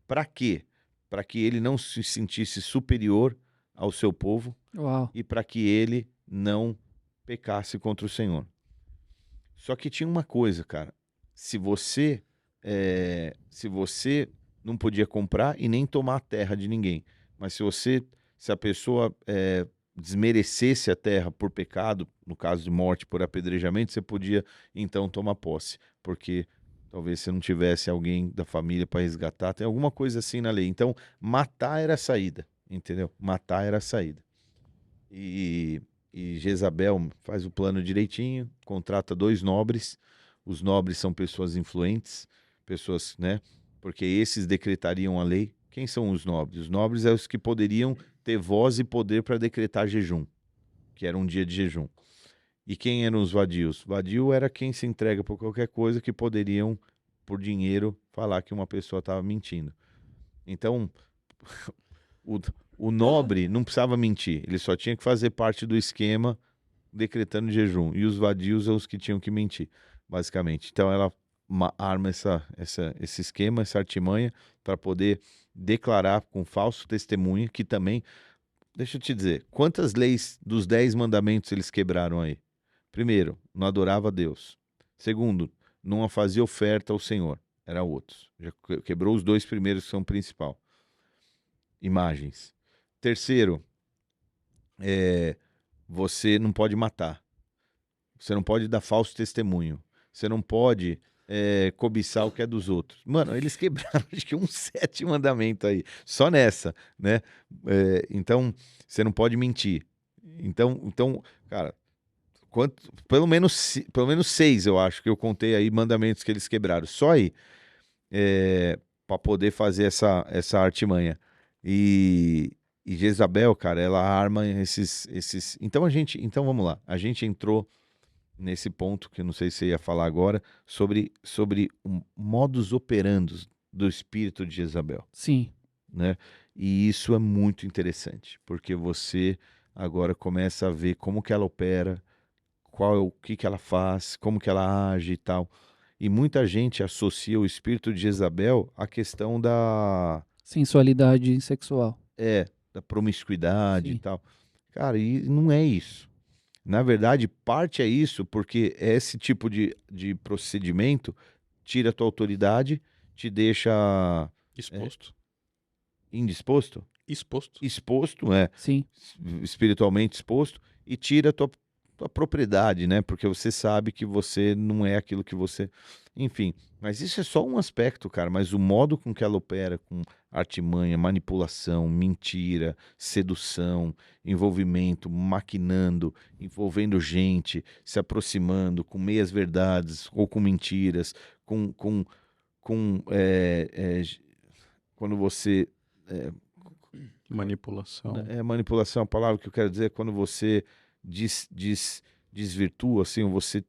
[SPEAKER 2] Para quê? Para que ele não se sentisse superior ao seu povo.
[SPEAKER 1] Uau.
[SPEAKER 2] E para que ele não pecasse contra o Senhor. Só que tinha uma coisa, cara. Se você não podia comprar e nem tomar a terra de ninguém, mas se a pessoa desmerecesse a terra por pecado, no caso de morte por apedrejamento, você podia então tomar posse, porque talvez você não tivesse alguém da família para resgatar, tem alguma coisa assim na lei. Então, matar era a saída, entendeu? Matar era a saída. E Jezabel faz o plano direitinho, contrata 2 nobres. Os nobres são pessoas influentes, pessoas, né? Porque esses decretariam a lei. Quem são os nobres? Os nobres são os que poderiam ter voz e poder para decretar jejum, que era um dia de jejum. E quem eram os vadios? Vadio era quem se entrega por qualquer coisa que poderiam, por dinheiro, falar que uma pessoa estava mentindo. Então, o nobre não precisava mentir, ele só tinha que fazer parte do esquema decretando jejum. E os vadios são os que tinham que mentir, basicamente. Então ela arma esse esquema, essa artimanha, para poder declarar com falso testemunho, que também, deixa eu te dizer, quantas leis dos 10 mandamentos eles quebraram aí? Primeiro, não adorava a Deus. Segundo, não fazia oferta ao Senhor. Era outros. Já quebrou os 2 primeiros que são o principal. Imagens. Terceiro, você não pode matar. Você não pode dar falso testemunho. Você não pode cobiçar o que é dos outros. Mano, eles quebraram acho que 7 mandamentos aí. Só nessa, né? Então, você não pode mentir. Então, cara, pelo menos 6 eu acho que eu contei aí mandamentos que eles quebraram. Só aí. Para poder fazer essa artimanha. E Jezabel, cara, ela arma esses... Então vamos lá. A gente entrou nesse ponto, que eu não sei se você ia falar agora, sobre o modus operandi do espírito de Jezabel.
[SPEAKER 1] Sim.
[SPEAKER 2] Né? E isso é muito interessante, porque você agora começa a ver como que ela opera, o que ela faz, como que ela age e tal. E muita gente associa o espírito de Jezabel à questão da...
[SPEAKER 1] sensualidade sexual.
[SPEAKER 2] Da promiscuidade. Sim. E tal. Cara, e não é isso. Na verdade, parte é isso, porque esse tipo de procedimento tira a tua autoridade, te deixa...
[SPEAKER 3] Exposto.
[SPEAKER 2] Indisposto?
[SPEAKER 3] Exposto.
[SPEAKER 2] Exposto,
[SPEAKER 1] Sim.
[SPEAKER 2] Espiritualmente exposto, e tira a tua propriedade, né? Porque você sabe que você não é aquilo que você... Enfim, mas isso é só um aspecto, cara. Mas o modo com que ela opera, com artimanha, manipulação, mentira, sedução, envolvimento, maquinando, envolvendo gente, se aproximando com meias verdades ou com mentiras, quando você...
[SPEAKER 3] manipulação.
[SPEAKER 2] Manipulação é a palavra que eu quero dizer, quando você desvirtua, assim, você,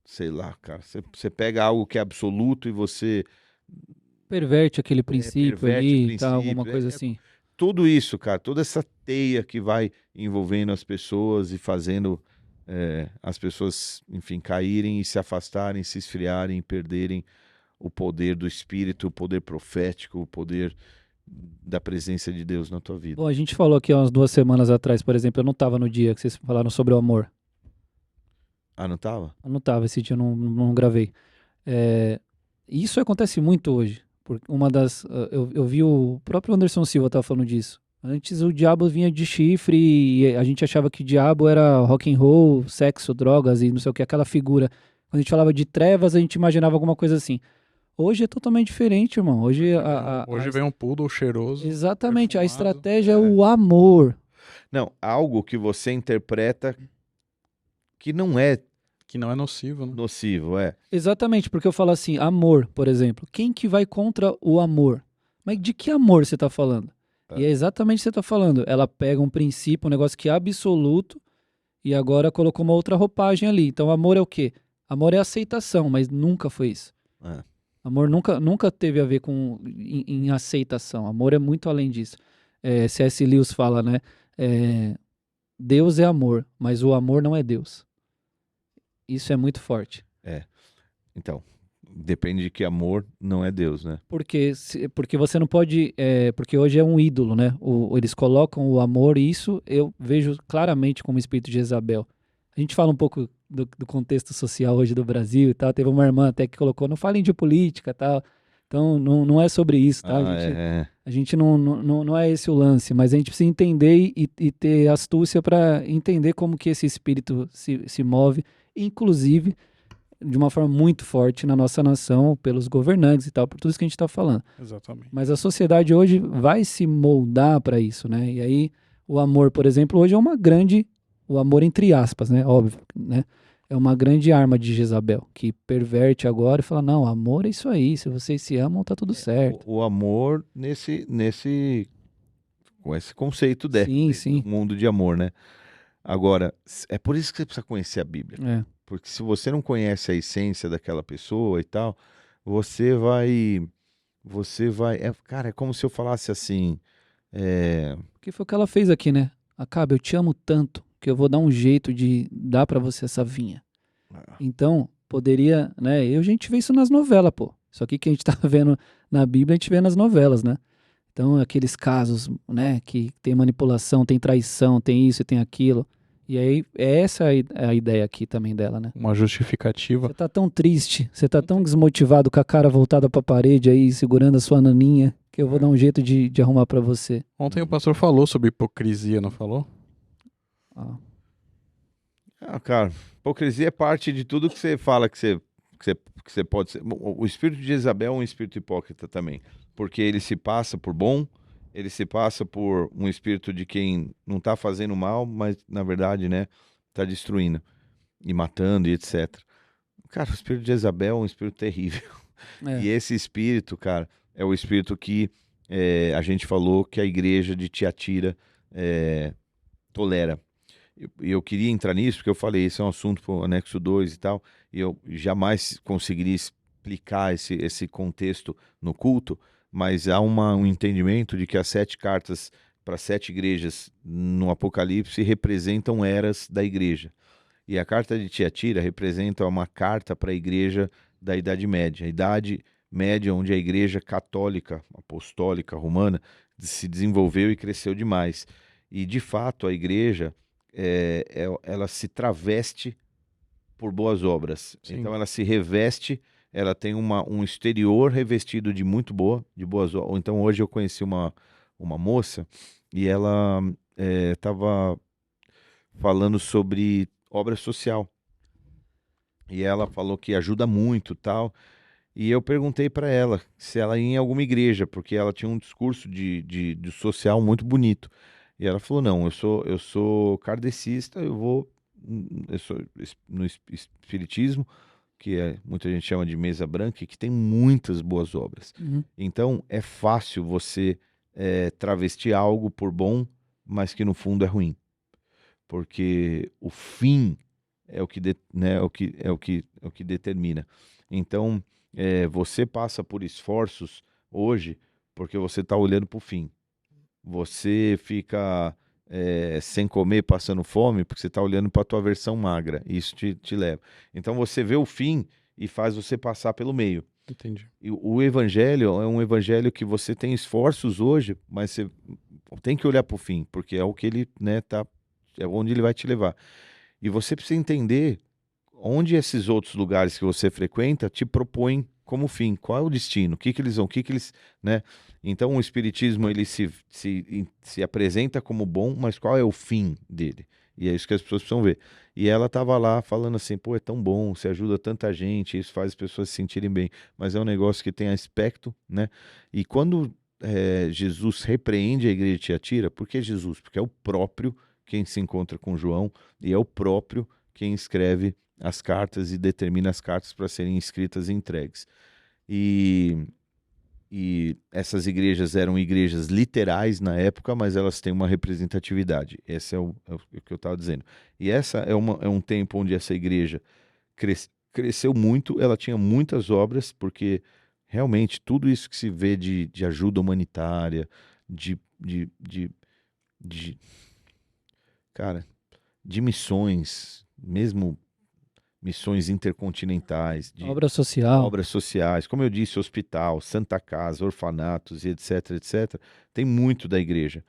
[SPEAKER 2] sei lá, cara, você pega algo que é absoluto e você
[SPEAKER 1] Perverte aquele princípio
[SPEAKER 2] perverte o
[SPEAKER 1] ali e tal,
[SPEAKER 2] princípio.
[SPEAKER 1] alguma coisa assim.
[SPEAKER 2] Tudo isso, cara, toda essa teia que vai envolvendo as pessoas e fazendo as pessoas, enfim, caírem e se afastarem, se esfriarem, perderem o poder do Espírito, o poder profético, o poder da presença de Deus na tua vida.
[SPEAKER 1] Bom, a gente falou aqui há umas 2 semanas atrás, por exemplo, eu não estava no dia que vocês falaram sobre o amor.
[SPEAKER 2] Ah, não tava?
[SPEAKER 1] Eu não estava, esse dia eu não gravei. Isso acontece muito hoje. Eu vi o próprio Anderson Silva estava falando disso. Antes o diabo vinha de chifre e a gente achava que o diabo era rock and roll, sexo, drogas e não sei o que, aquela figura. Quando a gente falava de trevas, a gente imaginava alguma coisa assim. Hoje é totalmente diferente, irmão. Hoje
[SPEAKER 3] vem um poodle cheiroso.
[SPEAKER 1] Exatamente,
[SPEAKER 3] perfumado.
[SPEAKER 1] a estratégia é o amor.
[SPEAKER 2] Não, algo que você interpreta que não é
[SPEAKER 3] nocivo, né?
[SPEAKER 2] Nocivo, é.
[SPEAKER 1] Exatamente, porque eu falo assim, amor, por exemplo. Quem que vai contra o amor? Mas de que amor você está falando? E é exatamente o que você está falando. Ela pega um princípio, um negócio que é absoluto, e agora colocou uma outra roupagem ali. Então, amor é o quê? Amor é aceitação, mas nunca foi isso. Amor nunca teve a ver com em aceitação. Amor é muito além disso. C.S. Lewis fala, né? Deus é amor, mas o amor não é Deus. Isso é muito forte.
[SPEAKER 2] Então, depende de que amor não é Deus, né?
[SPEAKER 1] Porque você não pode... porque hoje é um ídolo, né? Eles colocam o amor, e isso eu vejo claramente como o espírito de Jezabel. A gente fala um pouco do contexto social hoje do Brasil e tal. Teve uma irmã até que colocou, não falem de política e tal. Então, não é sobre isso, tá? A gente não é esse o lance, mas a gente precisa entender e ter astúcia para entender como que esse espírito se move, inclusive de uma forma muito forte na nossa nação, pelos governantes e tal, por tudo isso que a gente está falando.
[SPEAKER 3] Exatamente.
[SPEAKER 1] Mas a sociedade hoje vai se moldar para isso, né? E aí o amor, por exemplo, hoje é uma grande... O amor entre aspas, né? Óbvio, né? É uma grande arma de Jezabel, que perverte agora e fala, não, amor é isso aí, se vocês se amam, tá tudo certo.
[SPEAKER 2] O amor com esse conceito
[SPEAKER 1] sim.
[SPEAKER 2] do mundo de amor, né? Agora, é por isso que você precisa conhecer a Bíblia. Porque se você não conhece a essência daquela pessoa e tal, você vai... cara, é como se eu falasse assim...
[SPEAKER 1] Que foi o que ela fez aqui, né? Acabe, eu te amo tanto que eu vou dar um jeito de dar pra você essa vinha. Então, poderia, né? A gente vê isso nas novelas, pô. Isso aqui que a gente tá vendo na Bíblia, a gente vê nas novelas, né? Então, aqueles casos, né? Que tem manipulação, tem traição, tem isso e tem aquilo. E aí, essa é a ideia aqui também dela, né?
[SPEAKER 3] Uma justificativa.
[SPEAKER 1] Você tá tão triste, você tá tão desmotivado, com a cara voltada pra parede aí, segurando a sua naninha, que eu vou dar um jeito de arrumar pra você.
[SPEAKER 3] Ontem o pastor falou sobre hipocrisia, não falou?
[SPEAKER 2] Cara, hipocrisia é parte de tudo que você fala que você pode ser. O espírito de Jezabel é um espírito hipócrita também, porque ele se passa por bom, ele se passa por um espírito de quem não está fazendo mal, mas na verdade, né, está destruindo e matando e etc. Cara, o espírito de Jezabel é um espírito terrível. E esse espírito, cara, é o espírito que a gente falou que a igreja de Tiatira tolera. E eu queria entrar nisso, porque eu falei, esse é um assunto para o anexo 2 e tal, e eu jamais conseguiria explicar esse contexto no culto, mas há um entendimento de que as 7 cartas para 7 igrejas no Apocalipse representam eras da igreja. E a carta de Tiatira representa uma carta para a igreja da Idade Média. A Idade Média onde a igreja católica, apostólica, romana, se desenvolveu e cresceu demais. E, de fato, a igreja... ela se traveste por boas obras. Sim. Então ela se reveste, ela tem um exterior revestido de boas obras. Então hoje eu conheci uma moça e ela estava falando sobre obra social. E ela falou que ajuda muito tal. E eu perguntei para ela se ela ia em alguma igreja, porque ela tinha um discurso de social muito bonito. E ela falou, não, eu sou kardecista, eu sou no espiritismo, que muita gente chama de mesa branca, que tem muitas boas obras.
[SPEAKER 1] Uhum.
[SPEAKER 2] Então, é fácil você travestir algo por bom, mas que no fundo é ruim. porque o fim é o que, né, é o que determina. Então, você passa por esforços hoje porque você está olhando para o fim. Você fica sem comer, passando fome, porque você está olhando para a tua versão magra. Isso te leva. Então, você vê o fim e faz você passar pelo meio.
[SPEAKER 3] Entendi.
[SPEAKER 2] E o evangelho é um evangelho que você tem esforços hoje, mas você tem que olhar para o fim, porque é o que ele, né, é onde ele vai te levar. E você precisa entender onde esses outros lugares que você frequenta te propõem como fim. Qual é o destino? O que eles vão? Né? Então o espiritismo ele se apresenta como bom, mas qual é o fim dele? E é isso que as pessoas precisam ver. E ela estava lá falando assim, pô, é tão bom, você ajuda tanta gente, isso faz as pessoas se sentirem bem. Mas é um negócio que tem aspecto, né? E quando Jesus repreende a igreja de Tiatira, por que Jesus? Porque é o próprio quem se encontra com João e é o próprio quem escreve as cartas e determina as cartas para serem escritas e entregues. E essas igrejas eram igrejas literais na época, mas elas têm uma representatividade. Esse é o que eu estava dizendo. E essa é um tempo onde essa igreja cresceu muito, ela tinha muitas obras, porque realmente tudo isso que se vê de ajuda humanitária, cara, de missões, mesmo missões intercontinentais, de
[SPEAKER 1] Obra social.
[SPEAKER 2] obras sociais, como eu disse, hospital, Santa Casa, orfanatos e etc, etc. Tem muito da igreja,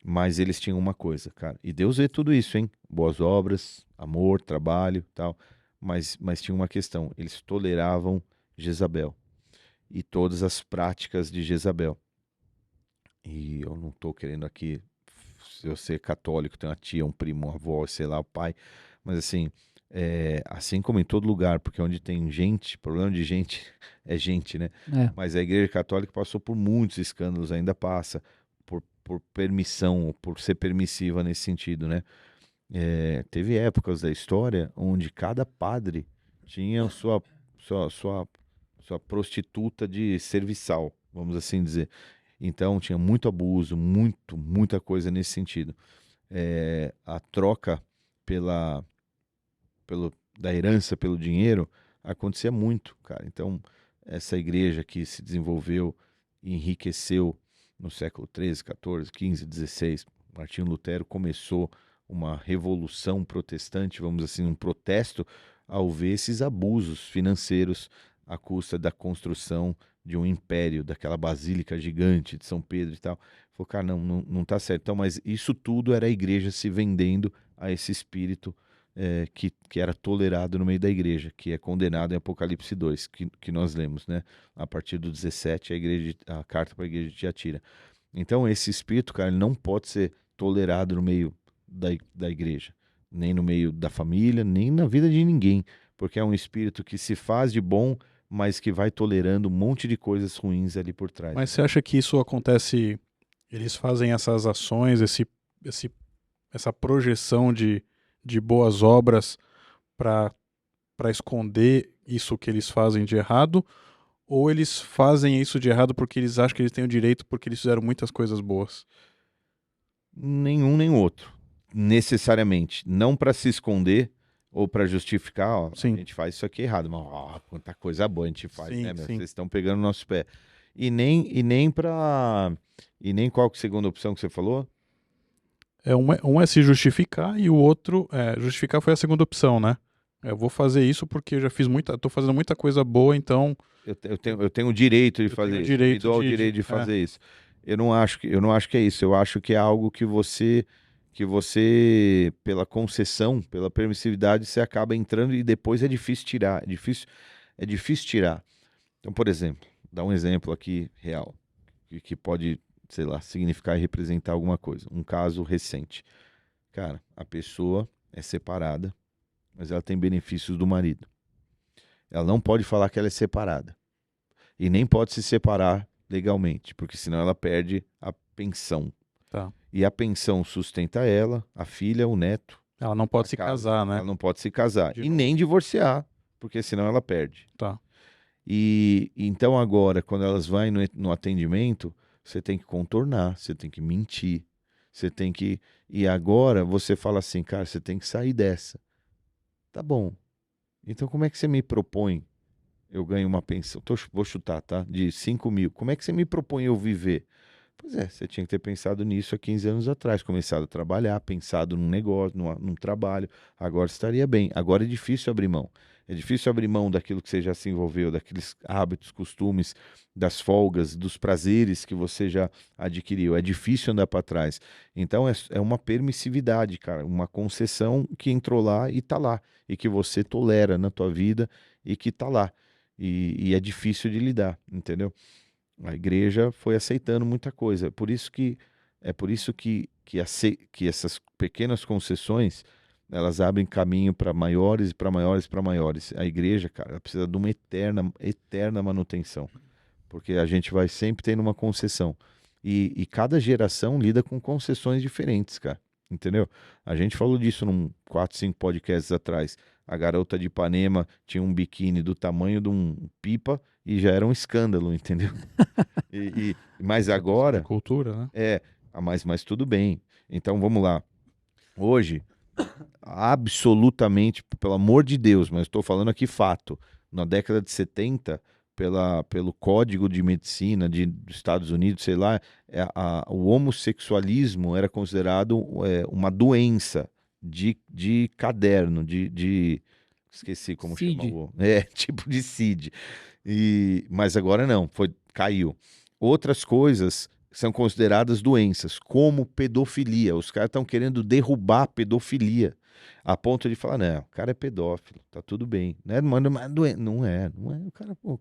[SPEAKER 2] mas eles tinham uma coisa, cara, e Deus vê tudo isso, hein? Boas obras, amor, trabalho, tal, mas tinha uma questão, eles toleravam Jezabel e todas as práticas de Jezabel. E eu não estou querendo aqui, se eu ser católico, tenho uma tia, um primo, uma avó, sei lá, o pai, mas assim, assim como em todo lugar, porque onde tem gente, problema de gente é gente, né? Mas a Igreja Católica passou por muitos escândalos, ainda passa, por permissão, por ser permissiva nesse sentido, né? Teve épocas da história onde cada padre tinha sua prostituta de serviçal, vamos assim dizer. Então tinha muito abuso, muita coisa nesse sentido. A troca da herança pelo dinheiro acontecia muito, cara. Então essa igreja que se desenvolveu e enriqueceu no século XIII, XIV, XV, XVI, Martinho Lutero começou uma revolução protestante, vamos assim, um protesto ao ver esses abusos financeiros à custa da construção de um império, daquela basílica gigante de São Pedro e tal. Falou, cara, não tá certo. Então, mas isso tudo era a igreja se vendendo a esse espírito que era tolerado no meio da igreja, que é condenado em Apocalipse 2, que nós lemos, né? A partir do 17, a carta para a igreja de Tiatira. Então, esse espírito, cara, ele não pode ser tolerado no meio da igreja, nem no meio da família, nem na vida de ninguém, porque é um espírito que se faz de bom, mas que vai tolerando um monte de coisas ruins ali por trás.
[SPEAKER 3] Mas você acha que isso acontece, eles fazem essas ações, essa projeção de boas obras para esconder isso que eles fazem de errado, ou eles fazem isso de errado porque eles acham que eles têm o direito porque eles fizeram muitas coisas boas?
[SPEAKER 2] Nenhum nem outro, necessariamente. Não para se esconder ou para justificar, ó, a gente faz isso aqui errado, mas ó, quanta coisa boa a gente faz, né, meu? Vocês estão pegando o nosso pé. E nem qual que é a segunda opção que você falou?
[SPEAKER 3] Um é se justificar e o outro, justificar foi a segunda opção, né? Eu vou fazer isso porque eu já tô fazendo muita coisa boa, então...
[SPEAKER 2] Eu tenho o direito de fazer isso. Me dou o direito de fazer isso. Eu não acho que é isso. Eu acho que é algo que você, pela concessão, pela permissividade, você acaba entrando e depois é difícil tirar. É difícil tirar. Então, por exemplo, dá um exemplo aqui real, que pode, sei lá, significar e representar alguma coisa. Um caso recente. Cara, a pessoa é separada, mas ela tem benefícios do marido. Ela não pode falar que ela é separada. E nem pode se separar legalmente, porque senão ela perde a pensão.
[SPEAKER 3] Tá.
[SPEAKER 2] E a pensão sustenta ela, a filha, o neto.
[SPEAKER 3] Ela não pode se casar, né?
[SPEAKER 2] Ela não pode se casar. E nem divorciar, porque senão ela perde.
[SPEAKER 3] Tá.
[SPEAKER 2] E então agora, quando elas vão no atendimento, você tem que contornar, você tem que mentir, Você tem que... E agora você fala assim, cara, você tem que sair dessa. Tá bom. Então como é que você me propõe? Eu ganho uma pensão, vou chutar, tá? De 5 mil. Como é que você me propõe eu viver? Pois é, você tinha que ter pensado nisso há 15 anos atrás, começado a trabalhar, pensado num negócio, num trabalho. Agora estaria bem. Agora é difícil abrir mão. É difícil abrir mão daquilo que você já se envolveu, daqueles hábitos, costumes, das folgas, dos prazeres que você já adquiriu. É difícil andar para trás. Então é uma permissividade, cara, uma concessão que entrou lá e tá lá. E que você tolera na tua vida e que tá lá. E é difícil de lidar, entendeu? A igreja foi aceitando muita coisa. É por isso que essas pequenas concessões elas abrem caminho para maiores, para maiores, para maiores. A igreja, cara, ela precisa de uma eterna manutenção, porque a gente vai sempre tendo uma concessão. E cada geração lida com concessões diferentes, cara. Entendeu? A gente falou disso num 4, 5 podcasts atrás. A garota de Ipanema tinha um biquíni do tamanho de um pipa e já era um escândalo, entendeu? Mas agora...
[SPEAKER 3] Cultura, né?
[SPEAKER 2] Mas tudo bem. Então vamos lá. Hoje, absolutamente, pelo amor de Deus, mas estou falando aqui fato, na década de 70, pelo Código de Medicina dos Estados Unidos, sei lá, o homossexualismo era considerado uma doença de caderno, esqueci como
[SPEAKER 1] CID.
[SPEAKER 2] chama. Tipo de CID. Mas agora não, caiu. Outras coisas são consideradas doenças, como pedofilia. Os caras estão querendo derrubar a pedofilia, a ponto de falar, não, o cara é pedófilo, tá tudo bem. Né? Não é. O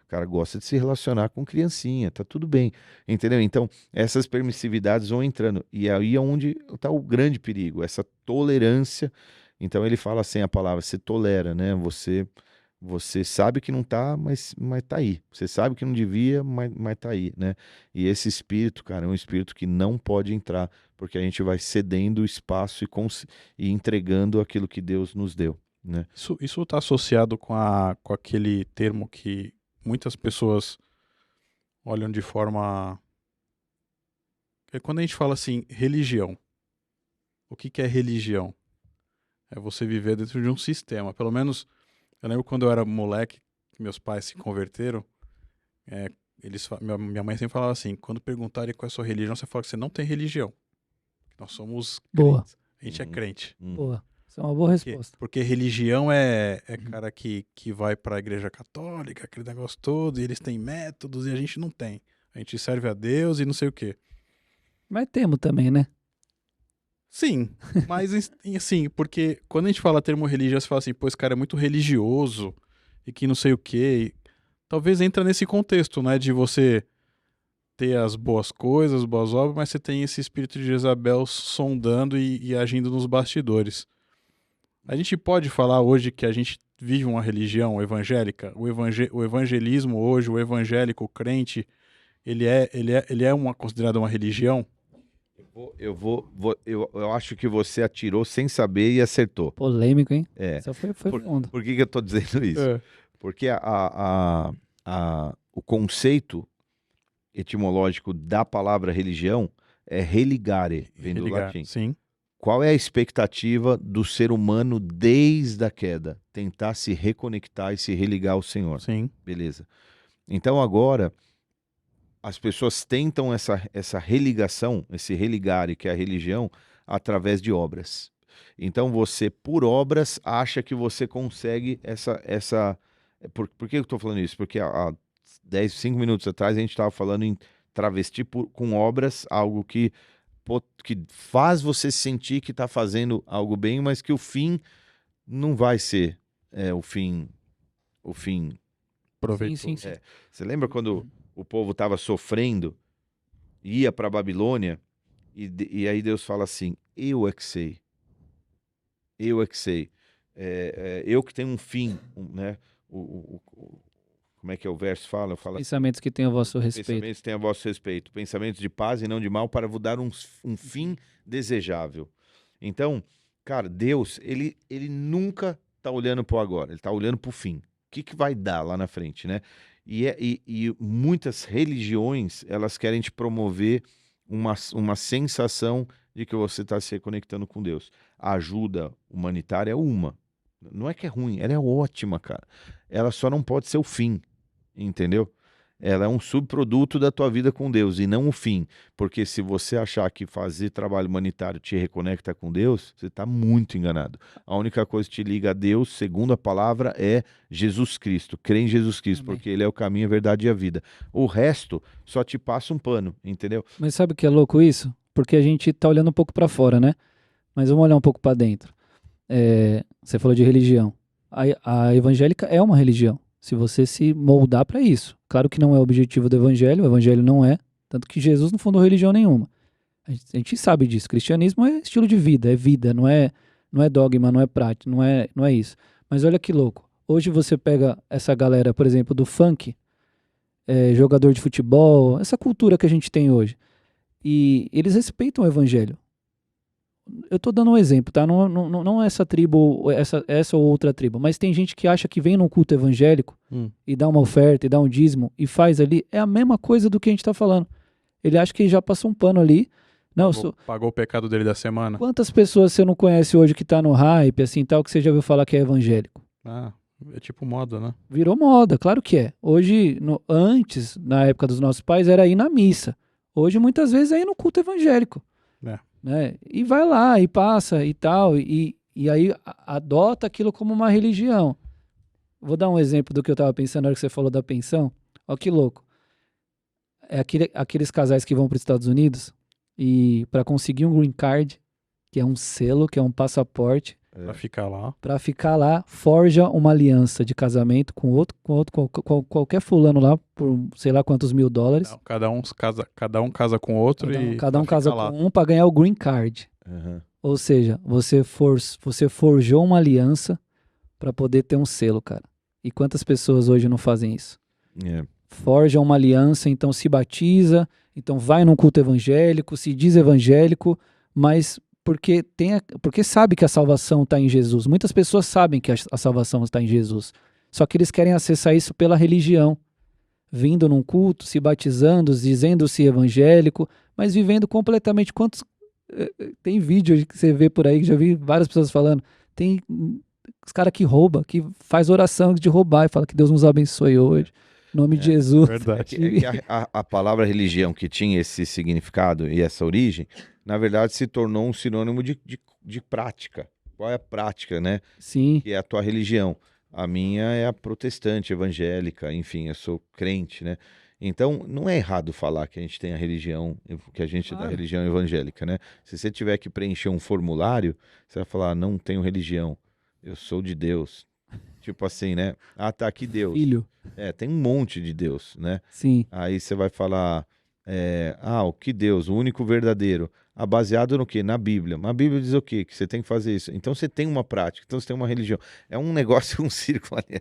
[SPEAKER 2] cara gosta de se relacionar com criancinha, tá tudo bem. Entendeu? Então, essas permissividades vão entrando. E aí é onde está o grande perigo, essa tolerância. Então ele fala assim a palavra, você tolera, né? Você sabe que não tá, mas tá aí. Você sabe que não devia, mas tá aí, né? E esse espírito, cara, é um espírito que não pode entrar, porque a gente vai cedendo o espaço e entregando aquilo que Deus nos deu, né?
[SPEAKER 3] Isso tá associado com aquele termo que muitas pessoas olham de forma... Quando a gente fala assim, religião, o que é religião? É você viver dentro de um sistema, pelo menos... Eu lembro quando eu era moleque, que meus pais se converteram, minha mãe sempre falava assim, quando perguntarem qual é a sua religião, você fala que você não tem religião. Nós somos crentes. A gente é crente.
[SPEAKER 1] Boa. Isso é uma boa resposta.
[SPEAKER 3] Porque religião é cara que vai para a igreja católica, aquele negócio todo, e eles têm métodos e a gente não tem. A gente serve a Deus e não sei o quê.
[SPEAKER 1] Mas temos também, né?
[SPEAKER 3] Sim, mas assim, porque quando a gente fala termo religião, você fala assim, pô, esse cara é muito religioso e que não sei o quê. Talvez entra nesse contexto, né, de você ter as boas coisas, boas obras, mas você tem esse espírito de Jezabel sondando e agindo nos bastidores. A gente pode falar hoje que a gente vive uma religião evangélica? O evangelismo hoje, o evangélico, o crente, ele é considerado uma religião?
[SPEAKER 2] Eu acho que você atirou sem saber e acertou.
[SPEAKER 1] Polêmico, hein? Só foi fundo.
[SPEAKER 2] Por que eu tô dizendo isso? Porque o conceito etimológico da palavra religião é religare, vem do latim.
[SPEAKER 3] Sim.
[SPEAKER 2] Qual é a expectativa do ser humano desde a queda? Tentar se reconectar e se religar ao Senhor.
[SPEAKER 3] Sim.
[SPEAKER 2] Beleza. Então agora... as pessoas tentam essa religação, esse religare, que é a religião, através de obras. Então você, por obras, acha que você consegue essa... Por que eu estou falando isso? Porque há 5 minutos atrás a gente estava falando em travestir com obras algo que faz você sentir que está fazendo algo bem, mas que o fim não vai ser o fim
[SPEAKER 3] proveitoso.
[SPEAKER 1] Sim.
[SPEAKER 2] Você lembra quando... o povo estava sofrendo, ia para a Babilônia, e aí Deus fala assim, eu é que sei, eu que tenho um fim, né? Como é que é o verso fala?
[SPEAKER 1] Pensamentos que têm a vosso respeito.
[SPEAKER 2] Pensamentos que têm a vosso respeito, pensamentos de paz e não de mal, para vos dar um fim desejável. Então, cara, Deus, ele nunca está olhando para o agora, ele está olhando para o fim. O que vai dar lá na frente, né? E muitas religiões, elas querem te promover uma sensação de que você está se reconectando com Deus. A ajuda humanitária é uma. Não é que é ruim, ela é ótima, cara. Ela só não pode ser o fim, entendeu? Ela é um subproduto da tua vida com Deus e não o fim. Porque se você achar que fazer trabalho humanitário te reconecta com Deus, você está muito enganado. A única coisa que te liga a Deus, segundo a palavra, é Jesus Cristo. Crê em Jesus Cristo,
[SPEAKER 1] Amém.
[SPEAKER 2] porque Ele é o caminho, a verdade e a vida. O resto só te passa um pano, entendeu?
[SPEAKER 1] Mas sabe o que é louco isso? Porque a gente tá olhando um pouco para fora, né? Mas vamos olhar um pouco para dentro. Você falou de religião. A evangélica é uma religião. Se você se moldar para isso. Claro que não é o objetivo do evangelho, o evangelho não é. Tanto que Jesus não fundou religião nenhuma. A gente sabe disso. Cristianismo é estilo de vida, não é dogma, não é prática, não é isso. Mas olha que louco. Hoje você pega essa galera, por exemplo, do funk, jogador de futebol, essa cultura que a gente tem hoje. E eles respeitam o evangelho. Eu tô dando um exemplo, tá? Não é essa tribo, essa ou outra tribo, mas tem gente que acha que vem num culto evangélico e dá uma oferta, e dá um dízimo, e faz ali, é a mesma coisa do que a gente tá falando. Ele acha que já passou um pano ali. Não,
[SPEAKER 3] pagou o pecado dele da semana.
[SPEAKER 1] Quantas pessoas você não conhece hoje que tá no hype, assim, tal, que você já ouviu falar que é evangélico?
[SPEAKER 3] Ah, é tipo moda, né?
[SPEAKER 1] Virou moda, claro que é. Hoje, antes, na época dos nossos pais, era ir na missa. Hoje, muitas vezes, é ir no culto evangélico. Né? E vai lá, e passa, e tal, e aí adota aquilo como uma religião. Vou dar um exemplo do que eu tava pensando na hora que você falou da pensão. Ó que louco. É aqueles casais que vão para os Estados Unidos e para conseguir um green card, que é um selo, que é um passaporte,
[SPEAKER 3] Pra ficar lá,
[SPEAKER 1] forja uma aliança de casamento com qualquer fulano lá por sei lá quantos $1.000.
[SPEAKER 3] Cada um casa com outro
[SPEAKER 1] cada um casa com um para ganhar o green card. Ou seja, você forjou uma aliança para poder ter um selo, cara. E quantas pessoas hoje não fazem isso? Forja uma aliança, então se batiza, então vai num culto evangélico, se diz evangélico, mas porque sabe que a salvação está em Jesus. Muitas pessoas sabem que a salvação está em Jesus. Só que eles querem acessar isso pela religião. Vindo num culto, se batizando, dizendo-se evangélico, mas vivendo completamente. Tem vídeo que você vê por aí, que já vi várias pessoas falando. Tem os caras que roubam, que faz oração de roubar e fala que Deus nos abençoe hoje. Em nome de Jesus.
[SPEAKER 3] Verdade.
[SPEAKER 2] A palavra religião, que tinha esse significado e essa origem, na verdade se tornou um sinônimo de prática. Qual é a prática, né?
[SPEAKER 1] Sim.
[SPEAKER 2] Que é a tua religião. A minha é a protestante, evangélica, enfim, eu sou crente, né? Então, não é errado falar que a gente tem a religião, que a gente é da religião evangélica, né? Se você tiver que preencher um formulário, você vai falar, não tenho religião, eu sou de Deus. Tipo assim, né? Ah, tá aqui Deus.
[SPEAKER 1] Filho.
[SPEAKER 2] Tem um monte de Deus, né?
[SPEAKER 1] Sim.
[SPEAKER 2] Aí você vai falar, o que Deus, o único verdadeiro. Baseado no quê? Na Bíblia. Mas a Bíblia diz o quê? Que você tem que fazer isso. Então você tem uma prática, então você tem uma religião. É um negócio, um círculo ali.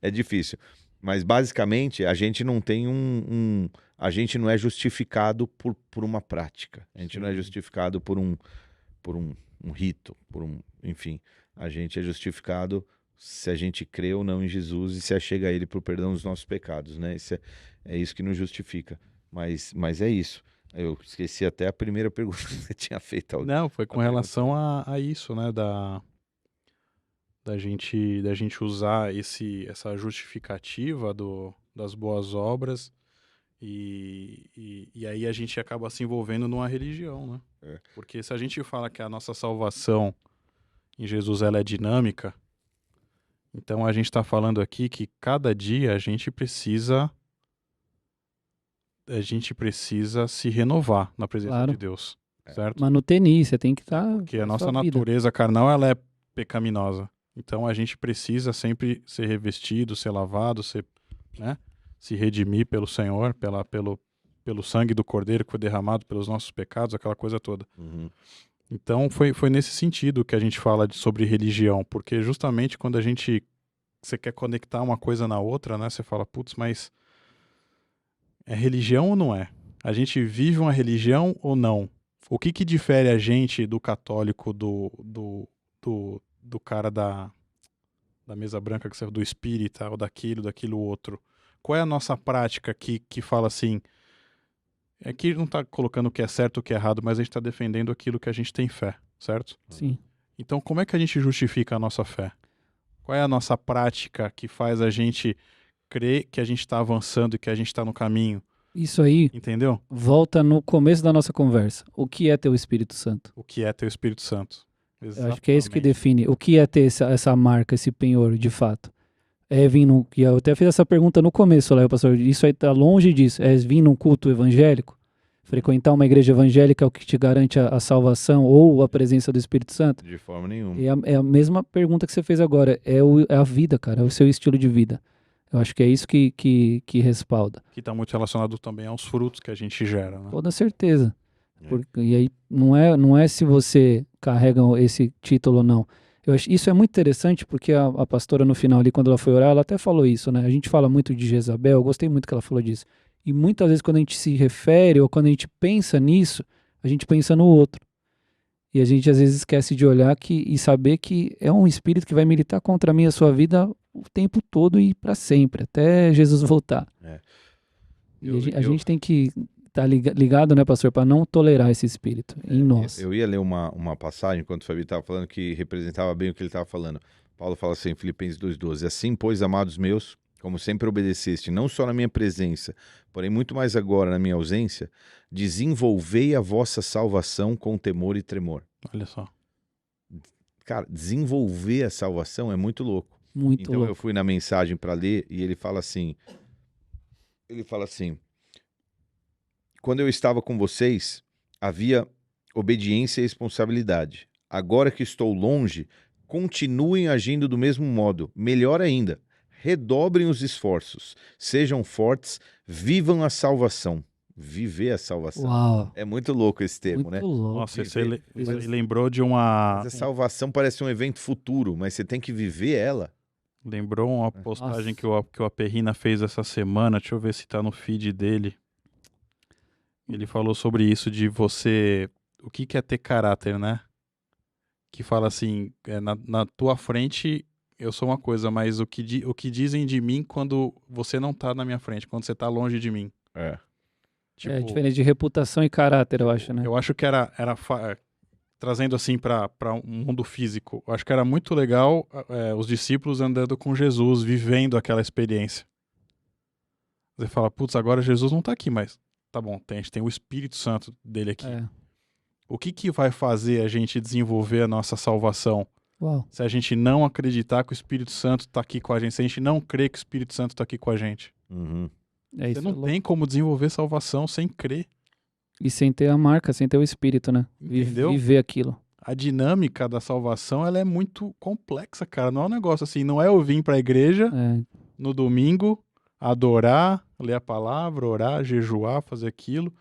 [SPEAKER 2] É difícil. Mas basicamente a gente não tem a gente não é justificado por uma prática. A gente não é justificado por um rito, enfim. A gente é justificado se a gente crê ou não em Jesus e se achega a Ele por perdão dos nossos pecados, né? É isso que nos justifica. Mas é isso. Eu esqueci até a primeira pergunta que você tinha feito.
[SPEAKER 3] Não, foi com relação a isso, né? Da gente usar essa justificativa das boas obras e aí a gente acaba se envolvendo numa religião, né? Porque se a gente fala que a nossa salvação em Jesus ela é dinâmica, então a gente está falando aqui que cada dia a gente precisa se renovar na presença de Deus, certo?
[SPEAKER 1] Manutenir, você tem que estar...
[SPEAKER 3] Porque a nossa natureza carnal ela é pecaminosa. Então a gente precisa sempre ser revestido, ser lavado, se redimir pelo Senhor, pelo sangue do Cordeiro que foi derramado pelos nossos pecados, aquela coisa toda.
[SPEAKER 2] Uhum.
[SPEAKER 3] Então foi nesse sentido que a gente fala sobre religião, porque justamente quando você quer conectar uma coisa na outra, né? Você fala, putz, mas é religião ou não é? A gente vive uma religião ou não? O que difere a gente do católico do cara da mesa branca, do espírita, ou daquilo outro? Qual é a nossa prática que fala assim, Aqui não está colocando o que é certo e o que é errado, mas a gente está defendendo aquilo que a gente tem fé, certo?
[SPEAKER 1] Sim.
[SPEAKER 3] Então, como é que a gente justifica a nossa fé? Qual é a nossa prática que faz a gente crer que a gente está avançando e que a gente está no caminho?
[SPEAKER 1] Isso aí,
[SPEAKER 3] entendeu?
[SPEAKER 1] Volta no começo da nossa conversa. O que é ter o Espírito Santo?
[SPEAKER 3] O que é ter o Espírito Santo?
[SPEAKER 1] Eu acho que é isso que define. O que é ter essa marca, esse penhor, de fato? É vir num... Eu até fiz essa pergunta no começo, lá, pastor. Isso aí tá longe disso. É vir num culto evangélico? Frequentar uma igreja evangélica é o que te garante a salvação ou a presença do Espírito Santo?
[SPEAKER 2] De forma nenhuma.
[SPEAKER 1] É a mesma pergunta que você fez agora. É a vida, cara. É o seu estilo de vida. Eu acho que é isso que respalda.
[SPEAKER 3] Que está muito relacionado também aos frutos que a gente gera, né?
[SPEAKER 1] Toda certeza. E aí não é se você carrega esse título ou não. Eu acho, isso é muito interessante porque a pastora no final ali, quando ela foi orar, ela até falou isso, né? A gente fala muito de Jezabel, eu gostei muito que ela falou disso. E muitas vezes quando a gente se refere ou quando a gente pensa nisso, a gente pensa no outro. E a gente às vezes esquece de olhar e saber que é um espírito que vai militar contra mim e a sua vida o tempo todo e para sempre, até Jesus voltar. A gente tem que estar ligado, né, pastor, para não tolerar esse espírito em nós.
[SPEAKER 2] Eu ia ler uma passagem, enquanto o Fabi estava falando, que representava bem o que ele estava falando. Paulo fala assim, em Filipenses 2,12, assim, pois, amados meus, como sempre obedeceste, não só na minha presença, porém muito mais agora na minha ausência, desenvolvei a vossa salvação com temor e tremor.
[SPEAKER 3] Olha só.
[SPEAKER 2] Cara, desenvolver a salvação é muito louco.
[SPEAKER 1] Muito louco.
[SPEAKER 2] Eu fui na mensagem para ler e ele fala assim, quando eu estava com vocês, havia obediência e responsabilidade. Agora que estou longe, continuem agindo do mesmo modo. Melhor ainda, redobrem os esforços. Sejam fortes, vivam a salvação. Viver a salvação.
[SPEAKER 1] Uau.
[SPEAKER 2] É muito louco esse termo,
[SPEAKER 1] muito
[SPEAKER 2] né?
[SPEAKER 1] Louco.
[SPEAKER 3] Nossa, você lembrou de uma...
[SPEAKER 2] Mas a salvação parece um evento futuro, mas você tem que viver ela.
[SPEAKER 3] Lembrou uma postagem que o Aperrina fez essa semana, deixa eu ver se tá no feed dele. Ele falou sobre isso de você... O que é ter caráter, né? Que fala assim, na tua frente eu sou uma coisa, mas o que dizem de mim quando você não tá na minha frente, quando você tá longe de mim.
[SPEAKER 1] Tipo, é diferente de reputação e caráter, eu acho, né?
[SPEAKER 3] Eu acho que era trazendo assim para um mundo físico, eu acho que era muito legal os discípulos andando com Jesus, vivendo aquela experiência. Você fala, putz, agora Jesus não tá aqui, mas tá bom, a gente tem o Espírito Santo dele aqui. O que vai fazer a gente desenvolver a nossa salvação?
[SPEAKER 1] Uau.
[SPEAKER 3] Se a gente não acreditar que o Espírito Santo está aqui com a gente, se a gente não crer que o Espírito Santo está aqui com a gente.
[SPEAKER 2] Uhum.
[SPEAKER 3] Você não tem como desenvolver salvação sem crer.
[SPEAKER 1] E sem ter a marca, sem ter o Espírito, né?
[SPEAKER 3] Entendeu?
[SPEAKER 1] Viver aquilo.
[SPEAKER 3] A dinâmica da salvação, ela é muito complexa, cara. Não é um negócio assim, não é eu vir para a igreja no domingo, adorar, ler a palavra, orar, jejuar, fazer aquilo.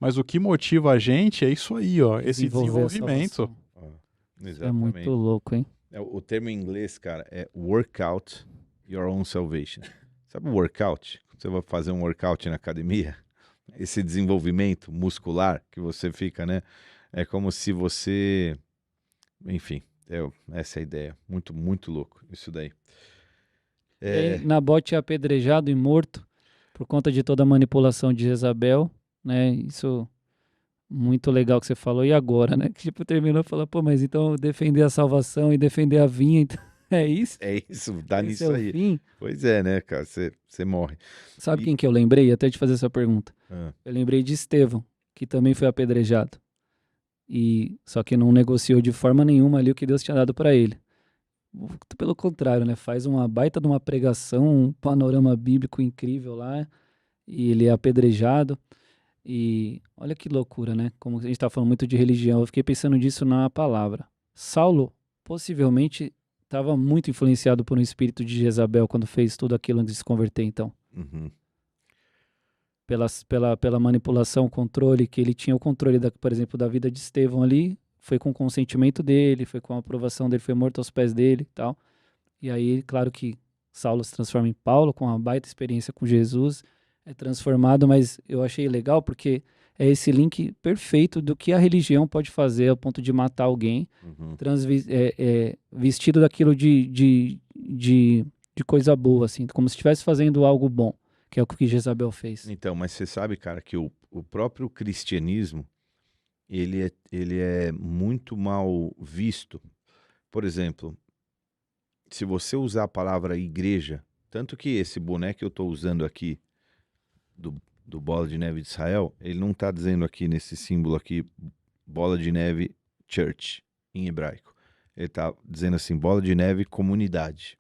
[SPEAKER 3] Mas o que motiva a gente é isso aí, ó, esse desenvolvimento.
[SPEAKER 1] É muito louco, hein?
[SPEAKER 2] O termo em inglês, cara, é work out your own salvation. Sabe o workout? Quando você vai fazer um workout na academia, esse desenvolvimento muscular que você fica, né? É como se você... Enfim, essa é a ideia. Muito, muito louco isso daí.
[SPEAKER 1] Nabote é apedrejado e morto por conta de toda a manipulação de Jezabel, né? Isso muito legal que você falou. E agora, né? Que tipo, terminou e falou, pô, mas então defender a salvação e defender a vinha, então, é isso?
[SPEAKER 2] É isso, dá
[SPEAKER 1] Esse
[SPEAKER 2] nisso
[SPEAKER 1] é
[SPEAKER 2] aí.
[SPEAKER 1] Fim?
[SPEAKER 2] Pois é, né, cara? Você morre.
[SPEAKER 1] Sabe quem que eu lembrei? Até te fazer essa pergunta. Eu lembrei de Estevão, que também foi apedrejado. Só que não negociou de forma nenhuma ali o que Deus tinha dado para ele. Pelo contrário, né? Faz uma baita de uma pregação, um panorama bíblico incrível lá, e ele é apedrejado. E olha que loucura, né? Como a gente está falando muito de religião, eu fiquei pensando nisso na palavra. Saulo possivelmente estava muito influenciado por um espírito de Jezabel quando fez tudo aquilo antes de se converter, então.
[SPEAKER 2] Uhum.
[SPEAKER 1] Pela manipulação, controle, que ele tinha o controle, por exemplo, da vida de Estevão ali, foi com o consentimento dele, foi com a aprovação dele, foi morto aos pés dele e tal. E aí, claro que Saulo se transforma em Paulo, com uma baita experiência com Jesus, é transformado, mas eu achei legal porque é esse link perfeito do que a religião pode fazer ao ponto de matar alguém, vestido daquilo de coisa boa, assim, como se estivesse fazendo algo bom, que é o que Jezabel fez.
[SPEAKER 2] Então, mas você sabe, cara, que o o próprio cristianismo, ele é muito mal visto. Por exemplo, se você usar a palavra igreja, tanto que esse boné que eu estou usando aqui, do Bola de Neve de Israel, ele não está dizendo aqui nesse símbolo aqui, Bola de Neve Church, em hebraico. Ele está dizendo assim, Bola de Neve Comunidade.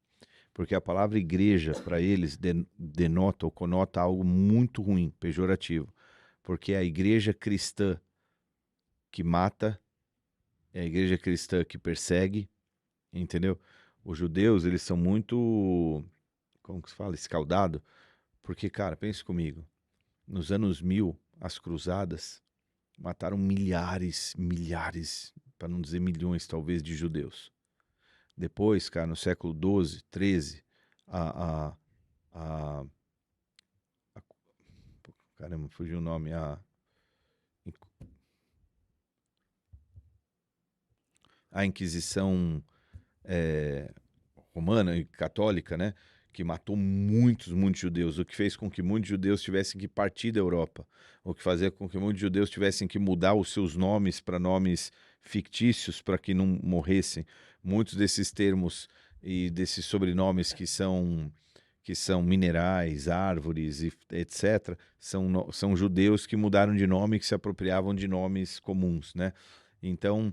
[SPEAKER 2] Porque a palavra igreja, para eles, denota ou conota algo muito ruim, pejorativo. Porque é a igreja cristã que mata, é a igreja cristã que persegue, entendeu? Os judeus, eles são muito, como que se fala, escaldado, porque, cara, pense comigo, nos anos 1000, as cruzadas mataram milhares, para não dizer milhões, talvez, de judeus. Depois, cara, no século XII, XIII, caramba, fugiu o nome, a Inquisição romana e católica, né, que matou muitos judeus, o que fez com que muitos judeus tivessem que partir da Europa, o que fazia com que muitos judeus tivessem que mudar os seus nomes para nomes fictícios para que não morressem. Muitos desses termos e desses sobrenomes que são minerais, árvores, etc., são judeus que mudaram de nome e que se apropriavam de nomes comuns, né? Então,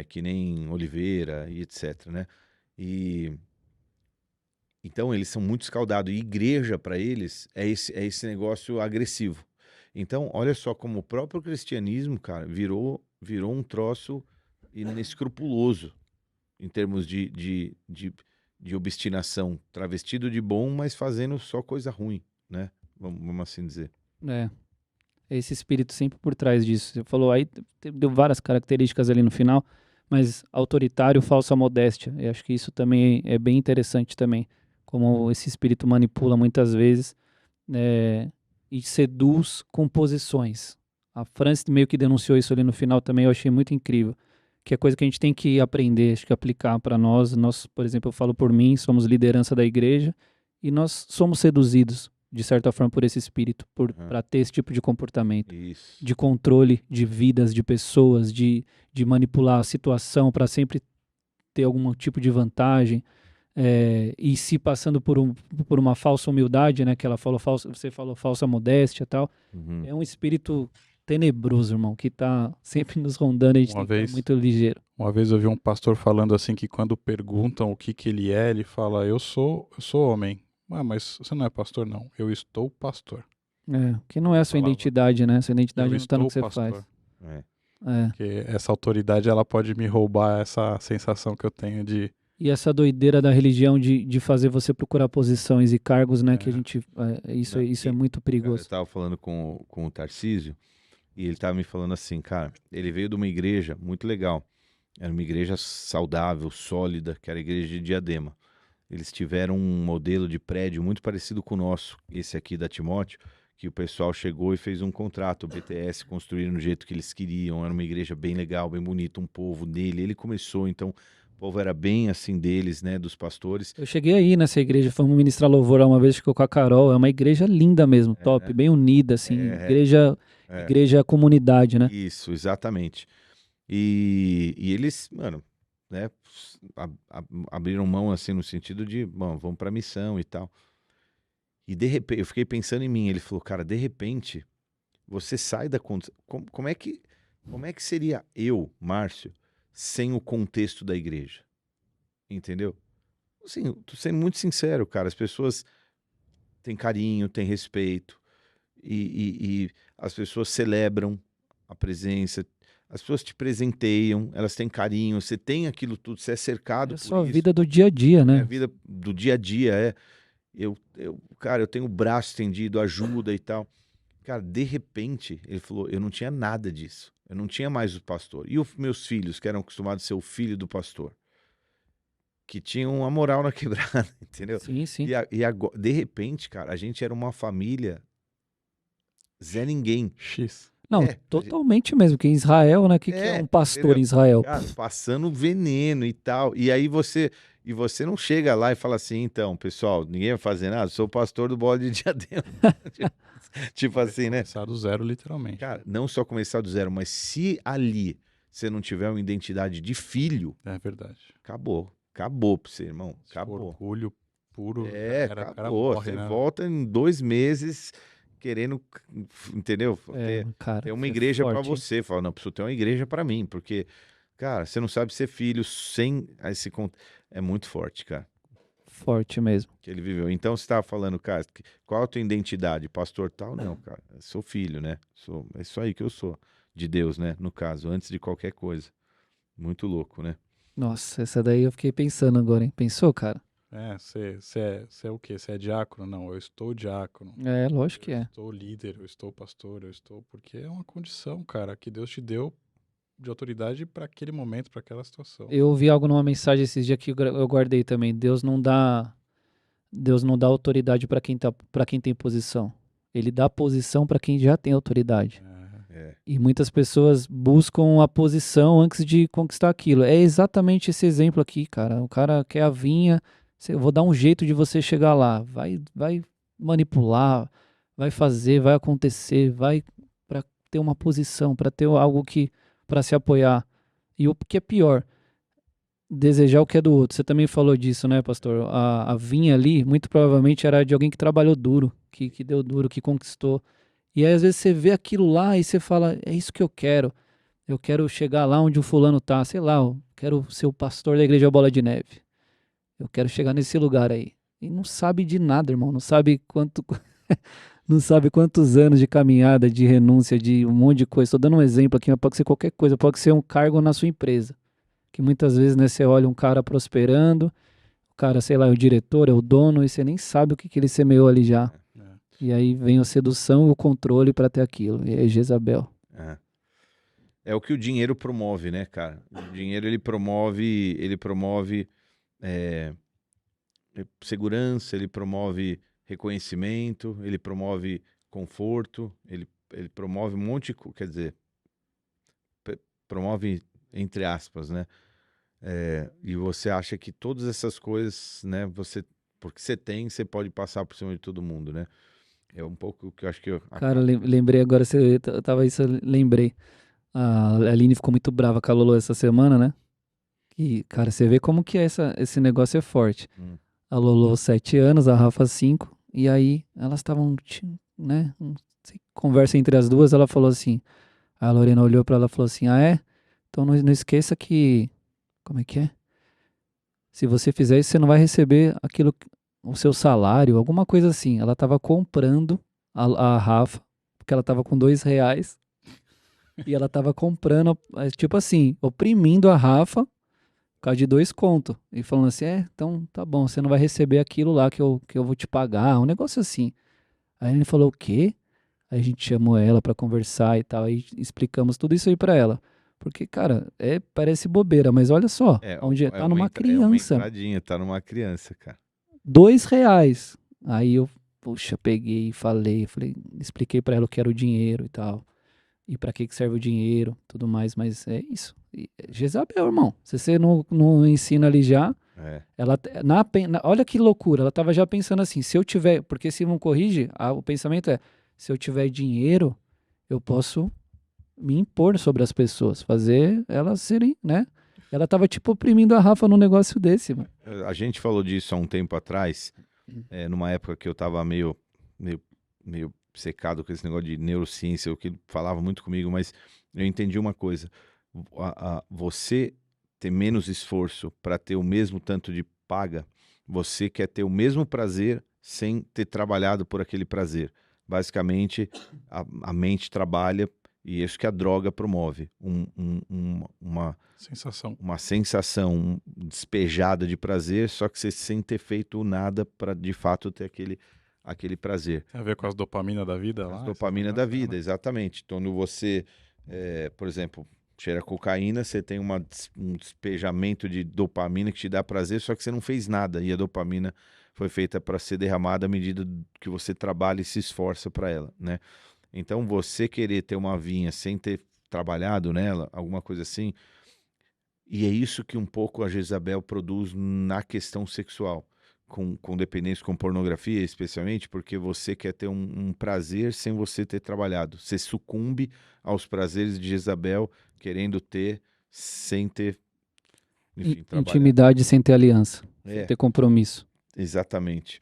[SPEAKER 2] que nem Oliveira e etc., né? Então, eles são muito escaldados. E igreja, para eles, é esse negócio agressivo. Então, olha só como o próprio cristianismo, cara, virou um troço inescrupuloso em termos de obstinação. Travestido de bom, mas fazendo só coisa ruim, né? Vamos assim dizer.
[SPEAKER 1] Esse espírito sempre por trás disso. Você falou aí, deu várias características ali no final, mas autoritário, falsa modéstia. Eu acho que isso também é bem interessante também. Como esse espírito manipula muitas vezes e seduz com posições. A Francis meio que denunciou isso ali no final também, eu achei muito incrível. Que é coisa que a gente tem que aprender, acho que aplicar para nós. Nós, por exemplo, eu falo por mim, somos liderança da igreja e nós somos seduzidos, de certa forma, por esse espírito, para ter esse tipo de comportamento.
[SPEAKER 2] Isso.
[SPEAKER 1] De controle de vidas, de pessoas, de manipular a situação para sempre ter algum tipo de vantagem. E se passando por uma falsa humildade, né? Que você falou falsa modéstia e tal.
[SPEAKER 2] Uhum.
[SPEAKER 1] É um espírito tenebroso, irmão, que tá sempre nos rondando, a gente tem que estar muito ligeiro.
[SPEAKER 3] Uma vez eu vi um pastor falando assim que quando perguntam o que ele é, ele fala, eu sou homem. Mas você não é pastor, não. Eu estou pastor.
[SPEAKER 1] Que não é a sua identidade, né? Sua identidade não está no que você
[SPEAKER 3] pastor.
[SPEAKER 1] faz.
[SPEAKER 3] Porque essa autoridade, ela pode me roubar essa sensação que eu tenho de...
[SPEAKER 1] E essa doideira da religião de fazer você procurar posições e cargos, né? Que a gente... Isso é muito perigoso.
[SPEAKER 2] Eu estava falando com o Tarcísio e ele estava me falando assim, cara, ele veio de uma igreja muito legal. Era uma igreja saudável, sólida, que era a igreja de Diadema. Eles tiveram um modelo de prédio muito parecido com o nosso, esse aqui da Timóteo, que o pessoal chegou e fez um contrato, o BTS, construíram do jeito que eles queriam, era uma igreja bem legal, bem bonita, um povo dele. Ele começou, então... O povo era bem assim deles, né, dos pastores.
[SPEAKER 1] Eu cheguei aí nessa igreja, fomos ministrar louvor uma vez, ficou com a Carol, é uma igreja linda mesmo, top, bem unida, assim, igreja comunidade, né?
[SPEAKER 2] Isso, exatamente. E eles, mano, né, abriram mão assim no sentido de, bom, vamos pra missão e tal. E de repente, eu fiquei pensando em mim, ele falou, cara, de repente, você sai da condição, como é que seria eu, Márcio, sem o contexto da igreja, entendeu? Assim, tô sendo muito sincero, cara, as pessoas têm carinho, têm respeito, e as pessoas celebram a presença, as pessoas te presenteiam, elas têm carinho, você tem aquilo tudo, você é cercado por isso.
[SPEAKER 1] É a sua vida do dia a dia, né?
[SPEAKER 2] É a vida do dia a dia, cara, eu tenho o braço estendido, ajuda e tal. Cara, de repente, ele falou, eu não tinha nada disso. Eu não tinha mais o pastor. E os meus filhos, que eram acostumados a ser o filho do pastor, que tinham a moral na quebrada, entendeu?
[SPEAKER 1] Sim, sim.
[SPEAKER 2] E agora, de repente, cara, a gente era uma família Zé Ninguém.
[SPEAKER 3] X.
[SPEAKER 1] Não, totalmente mesmo, que em Israel, né? Que é um pastor em Israel?
[SPEAKER 2] Cara, passando veneno e tal. E aí você... E você não chega lá e fala assim, então, pessoal, ninguém vai fazer nada, sou o pastor do Bode de Diadema. Tipo assim, né?
[SPEAKER 3] Começar do zero, literalmente.
[SPEAKER 2] Cara, não só começar do zero, mas se ali você não tiver uma identidade de filho...
[SPEAKER 3] É verdade.
[SPEAKER 2] Acabou. Acabou pra você, irmão. Acabou.
[SPEAKER 3] Orgulho puro.
[SPEAKER 2] Acabou.
[SPEAKER 3] Cara morre,
[SPEAKER 2] você
[SPEAKER 3] né?
[SPEAKER 2] volta em 2 meses querendo, entendeu? Ter uma igreja para você. Fala, não, preciso ter uma igreja para mim, porque, cara, você não sabe ser filho sem esse... É muito forte, cara.
[SPEAKER 1] Forte mesmo.
[SPEAKER 2] Que ele viveu. Então você estava falando, cara, qual a tua identidade? Pastor tal? Não, cara, eu sou filho, né? É isso aí que eu sou. De Deus, né? No caso, antes de qualquer coisa. Muito louco, né?
[SPEAKER 1] Nossa, essa daí eu fiquei pensando agora, hein? Pensou, cara?
[SPEAKER 3] Você é o quê? Você é diácono? Não, eu estou diácono.
[SPEAKER 1] É, lógico que é.
[SPEAKER 3] Eu estou líder, eu estou pastor, eu estou... Porque é uma condição, cara, que Deus te deu de autoridade para aquele momento, para aquela situação.
[SPEAKER 1] Eu ouvi algo numa mensagem esses dias que eu guardei também. Deus não dá autoridade para quem tem posição. Ele dá posição para quem já tem autoridade. E muitas pessoas buscam a posição antes de conquistar aquilo. É exatamente esse exemplo aqui, cara. O cara quer a vinha, eu vou dar um jeito de você chegar lá. Vai manipular, vai fazer, vai acontecer, vai para ter uma posição, para ter algo para se apoiar. E o que é pior, desejar o que é do outro. Você também falou disso, né, pastor? A vinha ali, muito provavelmente era de alguém que trabalhou duro, que deu duro, que conquistou. E aí, às vezes, você vê aquilo lá e você fala, é isso que eu quero. Eu quero chegar lá onde o fulano tá, sei lá, eu quero ser o pastor da igreja Bola de Neve. Eu quero chegar nesse lugar aí. E não sabe de nada, irmão. Não sabe não sabe quantos anos de caminhada, de renúncia, de um monte de coisa. Estou dando um exemplo aqui, mas pode ser qualquer coisa. Pode ser um cargo na sua empresa. Que muitas vezes, né, você olha um cara prosperando, o cara, sei lá, é o diretor, é o dono, e você nem sabe o que ele semeou ali já. E aí vem a sedução e o controle para ter aquilo. E aí Jezabel.
[SPEAKER 2] É o que o dinheiro promove, né, cara? O dinheiro, ele promove segurança, ele promove reconhecimento, ele promove conforto, ele promove um monte de... Quer dizer, promove entre aspas, né? E você acha que todas essas coisas, né, porque você tem, você pode passar por cima de todo mundo, né? É um pouco o que eu acho que...
[SPEAKER 1] Cara, lembrei agora, lembrei. A Aline ficou muito brava com a Lolo essa semana, né? E, cara, você vê como que esse negócio é forte. A Lolo 7 anos, a Rafa 5, e aí elas estavam, né, conversa entre as duas, ela falou assim, a Lorena olhou pra ela e falou assim, então não esqueça que, como é que é? Se você fizer isso, você não vai receber o seu salário, alguma coisa assim. Ela tava comprando a Rafa, porque ela tava com R$2, e ela tava comprando, tipo assim, oprimindo a Rafa, por causa de 2 contos. E falando assim, então tá bom, você não vai receber aquilo lá que eu vou te pagar, um negócio assim. Aí ele falou, o quê? Aí a gente chamou ela pra conversar e tal, aí explicamos tudo isso aí pra ela. Porque, cara, parece bobeira, mas olha só, onde tá numa criança.
[SPEAKER 2] É uma entradinha, tá numa criança, cara.
[SPEAKER 1] R$2. Aí eu, peguei e falei, expliquei pra ela o que era o dinheiro e tal. E pra que serve o dinheiro, tudo mais, mas é isso. Jezabel, irmão. Se você não ensina ali já, ela, olha que loucura, ela tava já pensando assim, se eu tiver, porque se não corrige, o pensamento se eu tiver dinheiro, eu posso me impor sobre as pessoas, fazer elas serem, né? Ela tava tipo oprimindo a Rafa num negócio desse, mano.
[SPEAKER 2] A gente falou disso há um tempo atrás, numa época que eu tava meio secado com esse negócio de neurociência, o que falava muito comigo, mas eu entendi uma coisa. Você ter menos esforço para ter o mesmo tanto de paga, você quer ter o mesmo prazer sem ter trabalhado por aquele prazer. Basicamente, a mente trabalha, e isso que a droga promove, uma sensação despejada de prazer, só que você sem ter feito nada para de fato ter aquele prazer.
[SPEAKER 3] Tem a ver com as dopaminas da vida lá?
[SPEAKER 2] As dopaminas da vida, exatamente. Então, quando você, por exemplo, cheira cocaína, você tem um despejamento de dopamina que te dá prazer, só que você não fez nada, e a dopamina foi feita para ser derramada à medida que você trabalha e se esforça para ela, né? Então, você querer ter uma vinha sem ter trabalhado nela, alguma coisa assim, E é isso que um pouco a Jezabel produz na questão sexual, com dependência, com pornografia, especialmente, porque você quer ter um prazer sem você ter trabalhado. Você sucumbe aos prazeres de Jezabel, querendo ter sem ter, enfim,
[SPEAKER 1] intimidade sem ter aliança, sem ter compromisso.
[SPEAKER 2] Exatamente.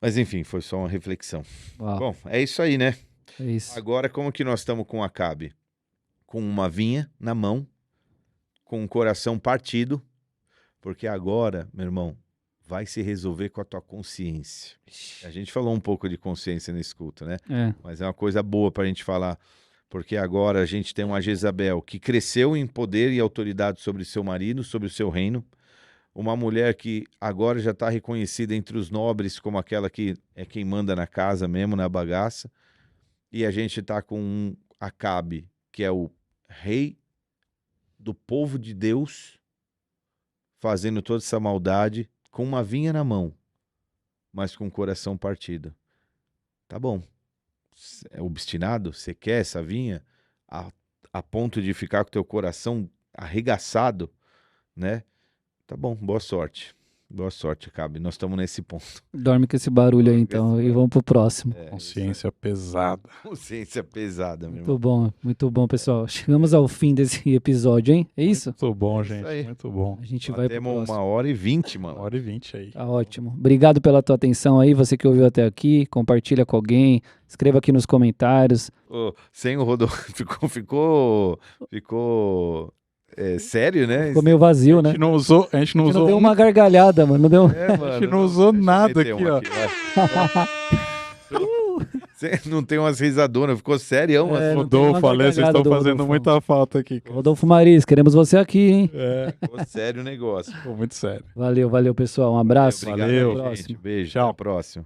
[SPEAKER 2] Mas enfim, foi só uma reflexão.
[SPEAKER 1] Uau.
[SPEAKER 2] Bom, é isso aí, né?
[SPEAKER 1] É isso.
[SPEAKER 2] Agora, como que nós estamos com Acabe? Com uma vinha na mão, com o coração partido, porque agora, meu irmão, vai se resolver com a tua consciência. A gente falou um pouco de consciência nesse culto, né? Mas é uma coisa boa para a gente falar, porque agora a gente tem uma Jezabel que cresceu em poder e autoridade sobre seu marido, sobre o seu reino, uma mulher que agora já está reconhecida entre os nobres como aquela que é quem manda na casa mesmo, na bagaça, e a gente está com um Acabe, que é o rei do povo de Deus, fazendo toda essa maldade, com uma vinha na mão, mas com o coração partido. Tá bom. É obstinado? Você quer essa vinha? A ponto de ficar com o teu coração arregaçado, né? Tá bom, boa sorte. Boa sorte, Acabe. Nós estamos nesse ponto.
[SPEAKER 1] Dorme com esse barulho aí, então, e vamos pro próximo.
[SPEAKER 3] Consciência pesada.
[SPEAKER 2] Consciência pesada, meu
[SPEAKER 1] irmão. Muito bom, pessoal. Chegamos ao fim desse episódio, hein? É isso?
[SPEAKER 3] Muito bom, gente. Muito bom.
[SPEAKER 1] A gente vai pro próximo.
[SPEAKER 2] 1h20, mano.
[SPEAKER 3] 1h20 aí.
[SPEAKER 1] Tá ótimo. Obrigado pela tua atenção aí, você que ouviu até aqui. Compartilha com alguém. Escreva aqui nos comentários.
[SPEAKER 2] Sem o Rodolfo, ficou sério, né?
[SPEAKER 1] Ficou meio vazio, né?
[SPEAKER 3] A gente não usou
[SPEAKER 1] deu uma gargalhada, mano. Não deu...
[SPEAKER 3] mano, a gente não usou nada aqui, ó.
[SPEAKER 2] Você não tem umas risadonas, ficou sério, mano.
[SPEAKER 3] Rodolfo, falei, vocês estão fazendo muita falta aqui. Cara.
[SPEAKER 1] Rodolfo Maris, queremos você aqui, hein?
[SPEAKER 2] Ficou sério o negócio.
[SPEAKER 3] Ficou muito sério.
[SPEAKER 1] Valeu, pessoal. Um abraço.
[SPEAKER 2] Obrigado,
[SPEAKER 3] valeu.
[SPEAKER 2] Gente. Beijo.
[SPEAKER 3] Tchau.
[SPEAKER 2] Até a próxima.